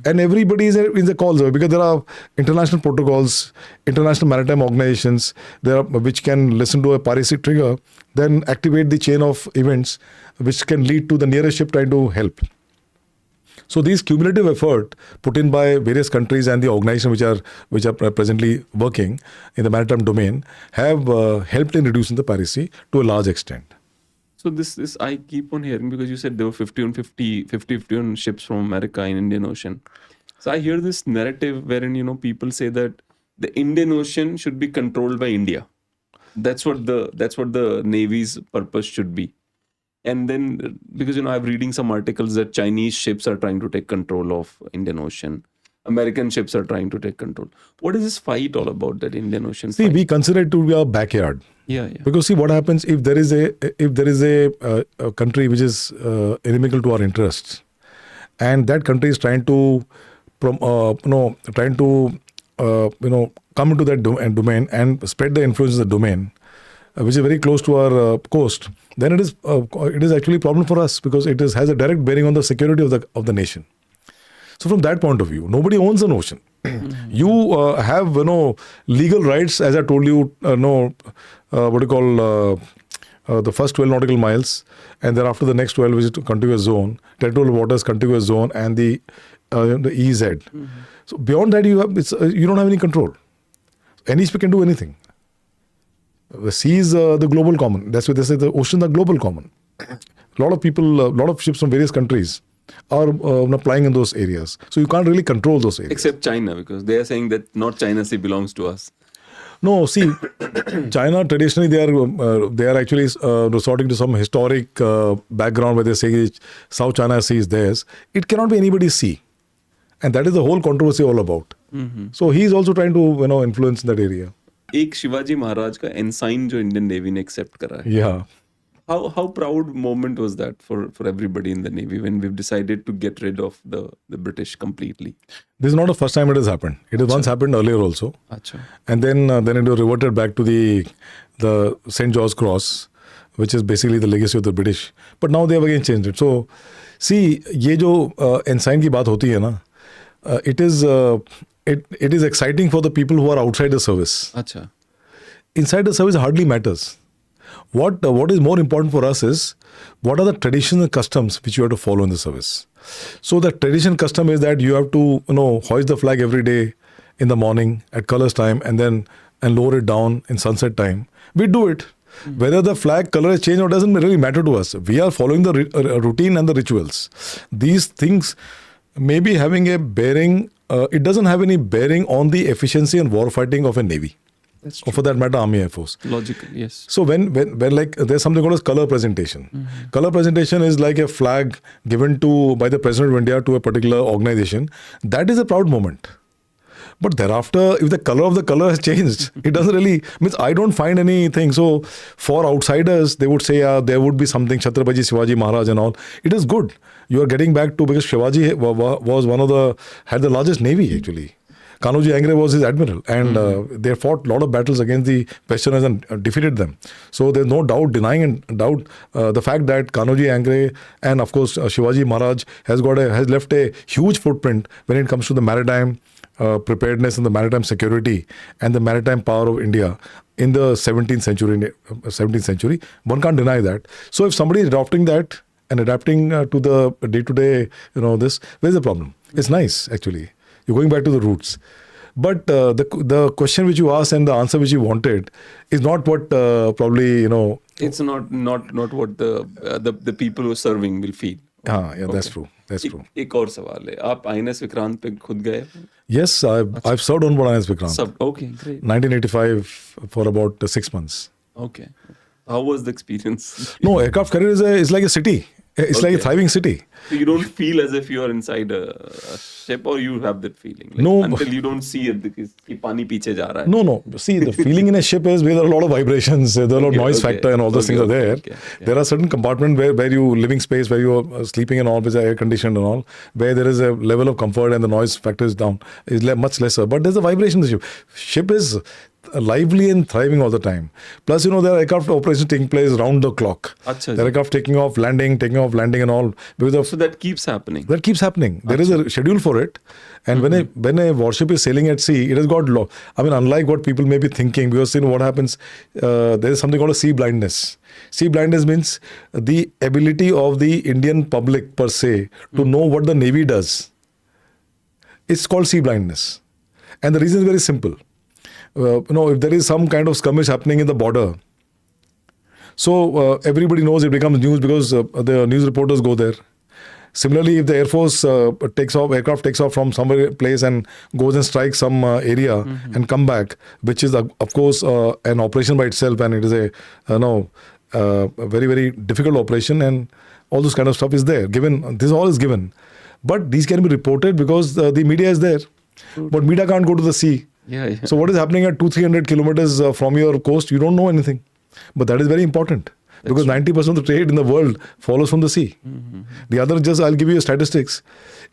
And everybody is in the calls because there are international protocols, international maritime organizations which can listen to a piracy trigger, then activate the chain of events which can lead to the nearest ship trying to help. So these cumulative effort put in by various countries and the organizations which are presently working in the maritime domain have helped in reducing the piracy to a large extent. So this I keep on hearing because you said there were 50 ships from America in Indian Ocean. So I hear this narrative wherein people say that the Indian Ocean should be controlled by India. That's what the Navy's purpose should be. And then, because I'm reading some articles that Chinese ships are trying to take control of Indian Ocean. American ships are trying to take control. What is this fight all about, that Indian Ocean fight? We consider it to be our backyard. Yeah. Because see what happens if there is a country which is inimical to our interests, and that country is trying to come into that domain and spread the influence of the domain, which is very close to our coast, then it is actually a problem for us because it has a direct bearing on the security of the nation. So from that point of view, nobody owns an ocean. You have legal rights, as I told you, the first 12 nautical miles, and then after the next 12 is contiguous zone, territorial waters, contiguous zone, and the EZ. So beyond that, you don't have any control. Any ship can do anything. The sea is the global common. That's why they say the oceans are global common. A lot of people, a lot of ships from various countries are flying in those areas. So you can't really control those areas. Except China, because they are saying that not China Sea belongs to us. No, see, China traditionally they are actually resorting to some historic background where they say South China Sea is theirs. It cannot be anybody's sea, and that is the whole controversy all about. So he is also trying to influence that area. एक शिवाजी महाराज का ensign जो Indian Navy ने accept करा है. Yeah. How proud moment was that for everybody in the Navy when we've decided to get rid of the British completely? This is not the first time it has happened. It has once happened earlier also. Achha. And then it was reverted back to the St. George's Cross, which is basically the legacy of the British. But now they have again changed it. So, see, ये जो ensign की बात होती है ना, it is it is exciting for the people who are outside the service. अच्छा. Inside the service hardly matters. What is more important for us is what are the traditions and customs which you have to follow in the service. So the tradition custom is that you have to hoist the flag every day in the morning at colors time and lower it down in sunset time. We do it. Whether the flag color has changed or doesn't really matter to us. We are following the routine and the rituals. These things may be having a bearing. It doesn't have any bearing on the efficiency and war fighting of a navy. Or for that matter, Army, Air Force. Logical, yes. So when like there's something called as color presentation. Color presentation is like a flag given by the President of India to a particular organization. That is a proud moment. But thereafter, if the color of the color has changed, it doesn't really, means I don't find anything. So for outsiders, they would say, there would be something, Chhatrapati Shivaji Maharaj and all. It is good. You are getting back to, because Shivaji was had the largest navy actually. Kanoji Angre was his admiral, and they fought a lot of battles against the Westerners and defeated them. So there's no denying the fact that Kanoji Angre and of course Shivaji Maharaj has left a huge footprint when it comes to the maritime preparedness and the maritime security and the maritime power of India in the 17th century. One can't deny that. So if somebody is adopting that and adapting to the day-to-day, where's the problem? It's nice actually. You're going back to the roots. But the question which you asked and the answer which you wanted is not what probably, It's not what the people who are serving will feel. Yeah, that's true. That's true. एक और सवाल है, आप INS Vikrant पे खुद गए? Yes, I've served on board INS Vikrant. Okay, great. 1985 for about 6 months. Okay. How was the experience? No, aircraft carrier is like a city. It's like a thriving city. So you don't feel as if you are inside a ship, or you have that feeling? Like, No. Until you don't see it because कि पानी पीछे जा रहा है. No. See, the feeling in a ship is where there are a lot of vibrations, there are a lot of noise factor and all those things are there. Okay. There are certain compartments where you living space, where you are sleeping and all, which are air conditioned and all, where there is a level of comfort and the noise factor is down, is much lesser. But there's a vibration in the ship. Ship is lively and thriving all the time. Plus, there are aircraft operations taking place round the clock. Achha, there are aircraft taking off, landing and all. So that keeps happening. That keeps happening. There is a schedule for it. And when a warship is sailing at sea, it has got unlike what people may be thinking, because what happens, there is something called a sea blindness. Sea blindness means the ability of the Indian public per se to know what the Navy does. It's called sea blindness. And the reason is very simple. If there is some kind of skirmish happening in the border, so everybody knows, it becomes news because the news reporters go there. Similarly, if the Air Force aircraft takes off from somewhere place and goes and strikes some area and come back, which is of course an operation by itself, and it is a very, very difficult operation, and all this kind of stuff is there. This all is given, but these can be reported because the media is there. But media can't go to the sea. Yeah. So what is happening at 200-300 kilometers from your coast, you don't know anything. But that is very important. Because 90% of the trade in the world follows from the sea. The other, I'll give you statistics.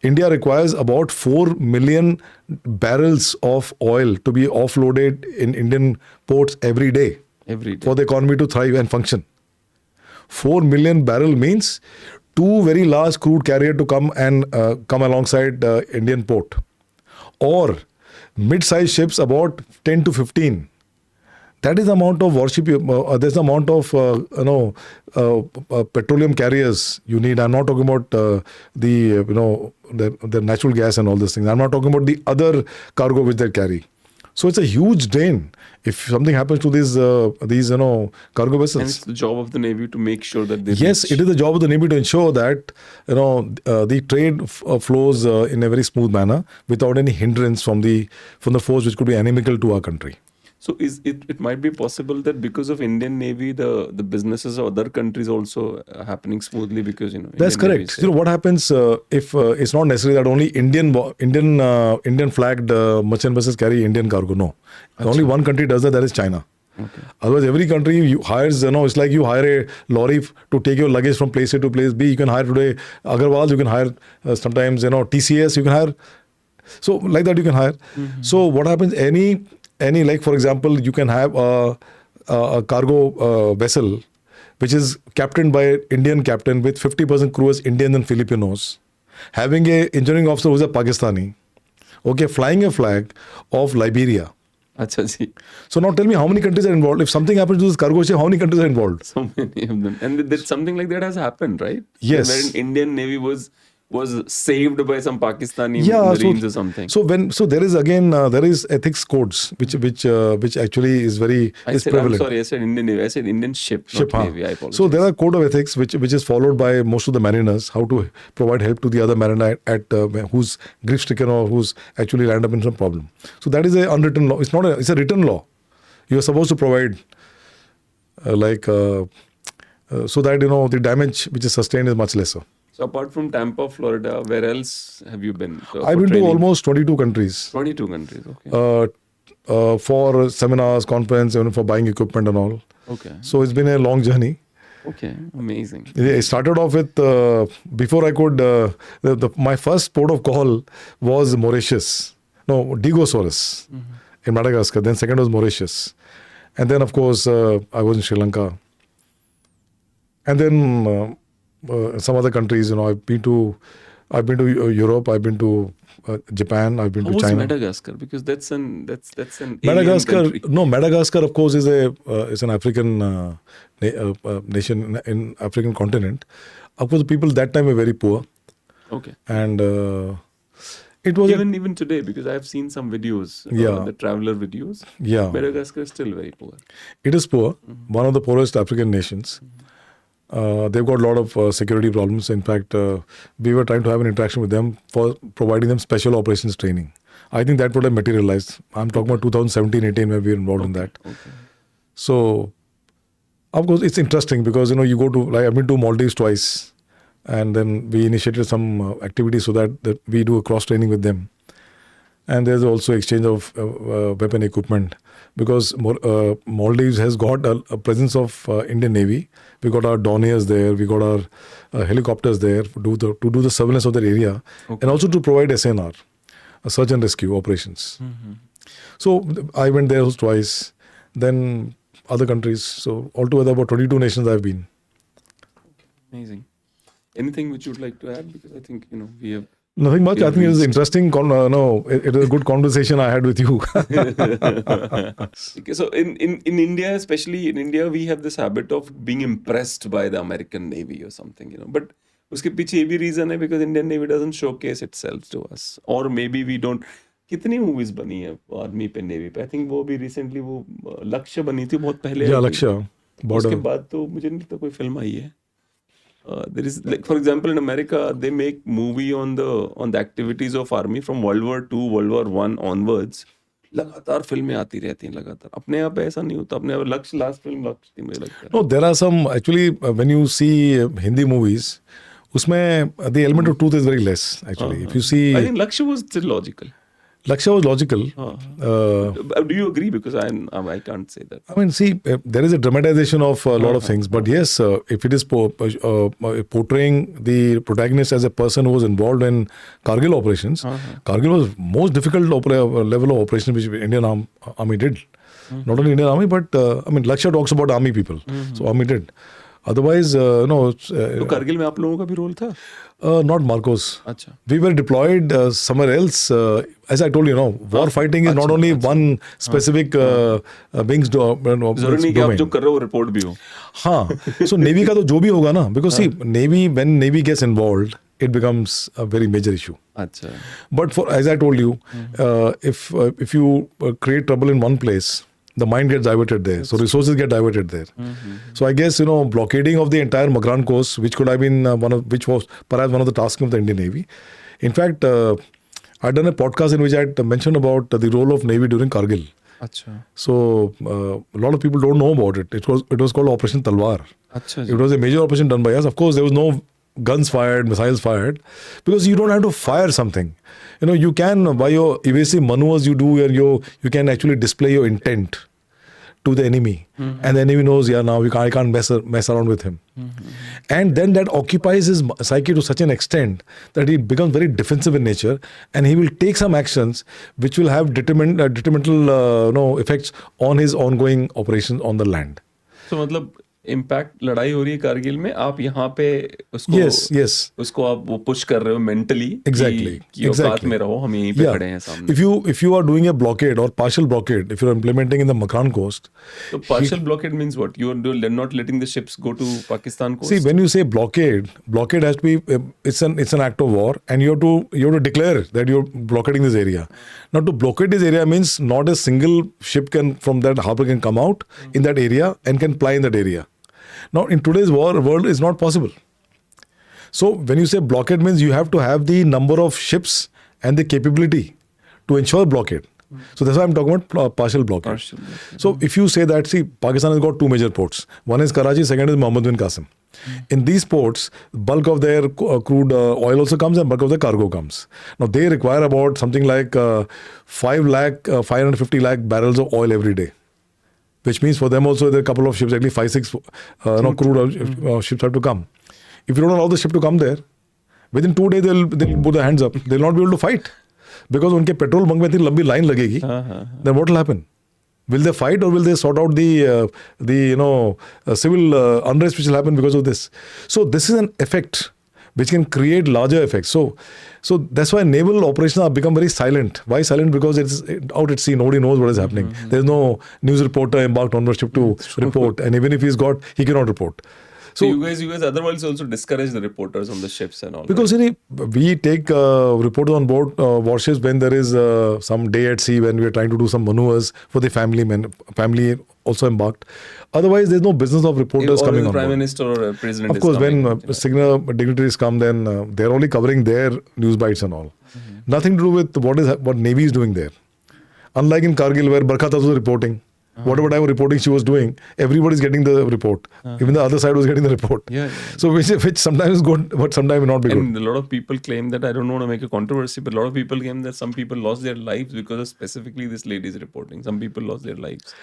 India requires about 4 million barrels of oil to be offloaded in Indian ports every day. For the economy to thrive and function. 4 million barrel means 2 very large crude carrier to come alongside Indian port. Or mid-sized ships about 10 to 15. That is the amount of warship, there's the amount of petroleum carriers you need. I'm not talking about the natural gas and all these things. I'm not talking about the other cargo which they carry. So it's a huge drain if something happens to these cargo vessels. And it's the job of the Navy to make sure that they Yes, it is the job of the Navy to ensure that the trade flows in a very smooth manner without any hindrance from the force which could be inimical to our country. So it might be possible that because of Indian Navy, the businesses of other countries also are happening smoothly because That's correct. What happens if it's not necessary that only Indian flagged merchant vessels carry Indian cargo? No, only one country does that is China. Okay. Otherwise, every country hires, it's like you hire a lorry to take your luggage from place A to place B. You can hire today Agarwal, you can hire sometimes, TCS, you can hire. So like that you can hire. So what happens, any like for example, you can have a cargo vessel which is captained by an Indian captain with 50% crew as Indians and Filipinos, having a engineering officer who's a Pakistani, Okay, flying a flag of Liberia. अच्छा जी. So now tell me how many countries are involved? If something happens to this cargo ship, how many countries are involved? So many of them. And that something like that has happened, right? Yes. Where Indian Navy was saved by some Pakistani Yeah, Marines or something. So there is again there is ethics codes which actually is very is prevalent. I'm sorry, I said Indian Navy. I said Indian ship, not Navy. I apologize. So there are code of ethics which is followed by most of the mariners, how to provide help to the other mariner at who's grief stricken or who's actually landed up in some problem. So that is a unwritten law. It's not it's a written law. You are supposed to provide so that the damage which is sustained is much lesser. So apart from Tampa, Florida, where else have you been? I've been to almost 22 countries. 22 countries, okay. For seminars, conference, even for buying equipment and all. Okay. So it's been a long journey. Okay, amazing. It started off with, before I could, my first port of call was Mauritius. No, Digosaurus in Madagascar. Then second was Mauritius. And then, of course, I was in Sri Lanka. And then some other countries, I've been to Europe, I've been to Japan, I've been to China. Madagascar? Because that's an Madagascar. country. No, Madagascar, of course, is an African nation in African continent. Of course, the people that time were very poor. Okay. And it was even today, because I've seen some videos, the traveler videos. Yeah. Madagascar is still very poor. It is poor. One of the poorest African nations. They've got a lot of security problems. In fact, we were trying to have an interaction with them for providing them special operations training. I think that would have materialized. I'm talking about 2017-18 where we were involved in that. Okay. So, of course, it's interesting because, you go to, I've been to Maldives twice, and then we initiated some activities so that we do a cross-training with them. And there's also exchange of weapon equipment because Maldives has got a presence of Indian Navy. We got our Dorniers there. We got our helicopters there to do the surveillance of that area, and also to provide SNR, search and rescue operations. So I went there twice. Then other countries. So altogether about 22 nations I've been. Amazing. Anything which you'd like to add? Because I think we have. Nothing much. I think it was interesting. It was a good conversation I had with you. Okay, so in India, especially in India, we have this habit of being impressed by the American Navy or something, But uske piche ye bhi reason hai because Indian Navy doesn't showcase itself to us, or maybe we don't. कितनी movies बनी है army पे navy पे? I think वो भी recently वो लक्ष्य बनी थी बहुत पहले. लक्ष्य. उसके बाद तो मुझे नहीं लगता कोई फिल्म आई है. There is, like, for example, in America, they make movie on the activities of army from World War II, World War I onwards. लगातार फिल्में आती रहती हैं लगातार. अपने यहाँ पे ऐसा नहीं होता. अपने यहाँ लक्ष्य लास्ट फिल्म लक्ष्य थी मुझे लगता है. No, there are some actually when you see Hindi movies, उसमें the element of truth is very less actually. If you see, I think Lakshya was still logical. Lakshya was logical. Do you agree? Because I can't say that. I mean, see, there is a dramatization of a lot of things, but yes, if it is portraying the protagonist as a person who was involved in Kargil operations, Kargil was most difficult level of operation which Indian Army did. Not only Indian Army, but Lakshya talks about army people. So Army did. Otherwise, no. तो कारगिल में आप लोगों का भी role था? Not MARCOS. अच्छा. We were deployed somewhere else. As I told you, war fighting is not only one specific wings domain. जरूरी नहीं कि आप जो कर रहे हो रिपोर्ट भी हो. हाँ. So Navy का तो जो भी होगा ना, because see, when Navy gets involved, it becomes a very major issue. अच्छा. But as I told you, if you create trouble in one place, the mind gets diverted there. So resources get diverted there. So I guess, blockading of the entire Magran coast, which could have been which was perhaps one of the tasks of the Indian Navy. In fact, I'd done a podcast in which I had mentioned about the role of Navy during Kargil. Achha. So a lot of people don't know about it. It was called Operation Talwar. Achha. It was a major operation done by us. Of course, there was no guns fired, missiles fired, because you don't have to fire something. You can, by your evasive maneuvers you do, you can actually display your intent to the enemy. And the enemy knows, now I can't mess around with him. And then that occupies his psyche to such an extent that he becomes very defensive in nature, and he will take some actions which will have detrimental effects on his ongoing operations on the land. So, matlab, impact लड़ाई हो रही है कारगिल में, आप यहाँ पे उसको yes. उसको आप वो पुश कर रहे हो मेंटली Exactly. कि औकात में रहो, हम यहीं पे खड़े हैं सामने. If you are doing a blockade or partial blockade, if you are implementing in the Makran coast. So partial blockade means what? You're not letting the ships go to Pakistan coast? See, when you say blockade has to be it's an act of war, and you have to declare that you're blockading this area. Now, to blockade this area means not a single ship from that harbor can come out in that area and can ply in that area. Now, in today's world, is not possible. So, when you say blockade means you have to have the number of ships and the capability to ensure blockade. So that's why I'm talking about partial blockade. So if you say that, see, Pakistan has got two major ports. One is Karachi, second is Mohammed bin Qasim. In these ports, bulk of their crude oil also comes and bulk of the cargo comes. Now they require about something like 550 lakh barrels of oil every day. Which means for them also there are a couple of ships, at least 5-6 crude oil ships have to come. If you don't allow the ship to come there, within 2 days they'll put their hands up. They'll not be able to fight. Because उनके petrol bunk में इतनी लंबी line लगेगी, then what will happen? Will they fight or will they sort out the civil unrest which will happen because of this? So this is an effect which can create larger effects. So that's why naval operations have become very silent. Why silent? Because it's out at sea. Nobody knows what is happening. There's no news reporter embarked on the ship to report, and even if he cannot report. So you guys otherwise also discourage the reporters on the ships and all. Because we take reporters on board warships when there is some day at sea, when we are trying to do some maneuvers for the family also embarked. Otherwise, there's no business of reporters or coming on Prime board. Minister or President. Of course, when senior dignitaries come, then they're only covering their news bites and all. Nothing to do with what Navy is doing there. Unlike in Kargil, where Barkha was reporting. Whatever type of reporting she was doing, everybody's getting the report. Even the other side was getting the report. So which sometimes is good, but sometimes may not be good. And a lot of people claim that, I don't want to make a controversy, but a lot of people claim that some people lost their lives because of specifically this lady's reporting. Some people lost their lives.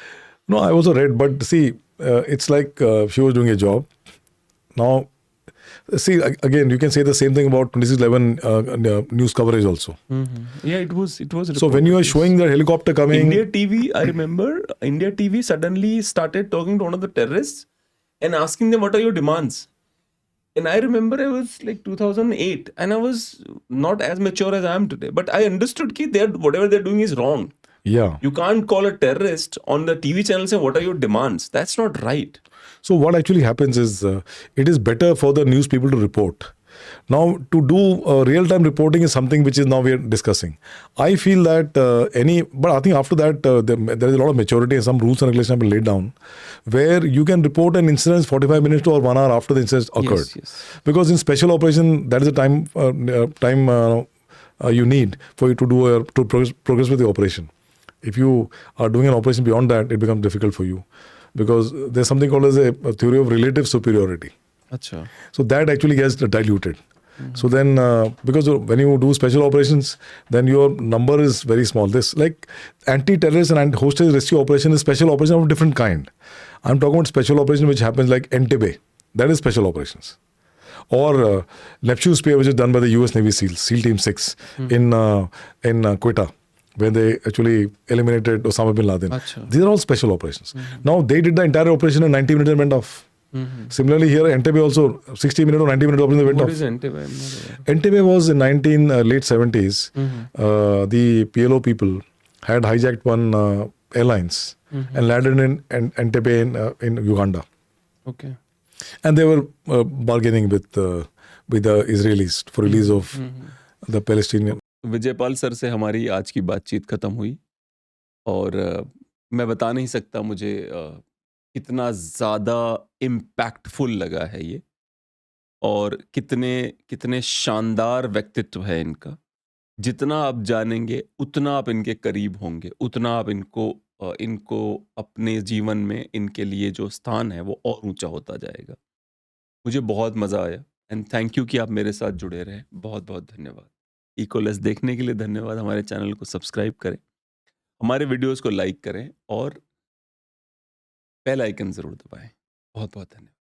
No, I also read, but see, it's like she was doing a job. Now, see, again, you can say the same thing about 2611 news coverage also. Yeah, it was. So when you are showing the helicopter coming, India TV, I remember India TV suddenly started talking to one of the terrorists and asking them, what are your demands? And I remember it was like 2008, and I was not as mature as I am today, but I understood that whatever they're doing is wrong. Yeah. You can't call a terrorist on the TV channel and say, what are your demands? That's not right. So what actually happens is it is better for the news people to report. Now, to do real-time reporting is something which is now we are discussing. I feel that but I think after that there is a lot of maturity and some rules and regulations have been laid down where you can report an incident 45 minutes to or 1 hour after the incident occurred. Yes. Because in special operation, that is the time you need for you to progress with the operation. If you are doing an operation beyond that, it becomes difficult for you. Because there's something called as a theory of relative superiority. Achha. So that actually gets diluted. So then, because when you do special operations, then your number is very small. This like anti-terrorist and hostage rescue operation is special operation of a different kind. I'm talking about special operation which happens like Entebbe. That is special operations. Or Neptune Spear, which is done by the US Navy SEALs, SEAL Team 6 in Quetta, when they actually eliminated Osama bin Laden. Achha. These are all special operations. Now, they did the entire operation in 90 minutes and went off. Similarly, here, Entebbe also, 60 minutes or 90 minutes operation went off. What is Entebbe? I'm not aware. Entebbe was in late 70s. The PLO people had hijacked one airlines and landed in Entebbe in Uganda. Okay. And they were bargaining with the Israelis for release of the Palestinian. Vijaypal sir से हमारी आज की बातचीत ख़त्म हुई और मैं बता नहीं सकता मुझे कितना ज़्यादा इम्पैक्टफुल लगा है ये और कितने शानदार व्यक्तित्व है इनका। जितना आप जानेंगे उतना आप इनके करीब होंगे, उतना आप इनको अपने जीवन में इनके लिए जो स्थान है वो और ऊंचा होता जाएगा। मुझे बहुत मज़ा आया एंड थैंक यू कि आप मेरे साथ जुड़े रहे। बहुत बहुत धन्यवाद। इकोलेस देखने के लिए धन्यवाद। हमारे चैनल को सब्सक्राइब करें, हमारे वीडियोस को लाइक करें और बेल आइकन ज़रूर दबाएं। बहुत बहुत धन्यवाद।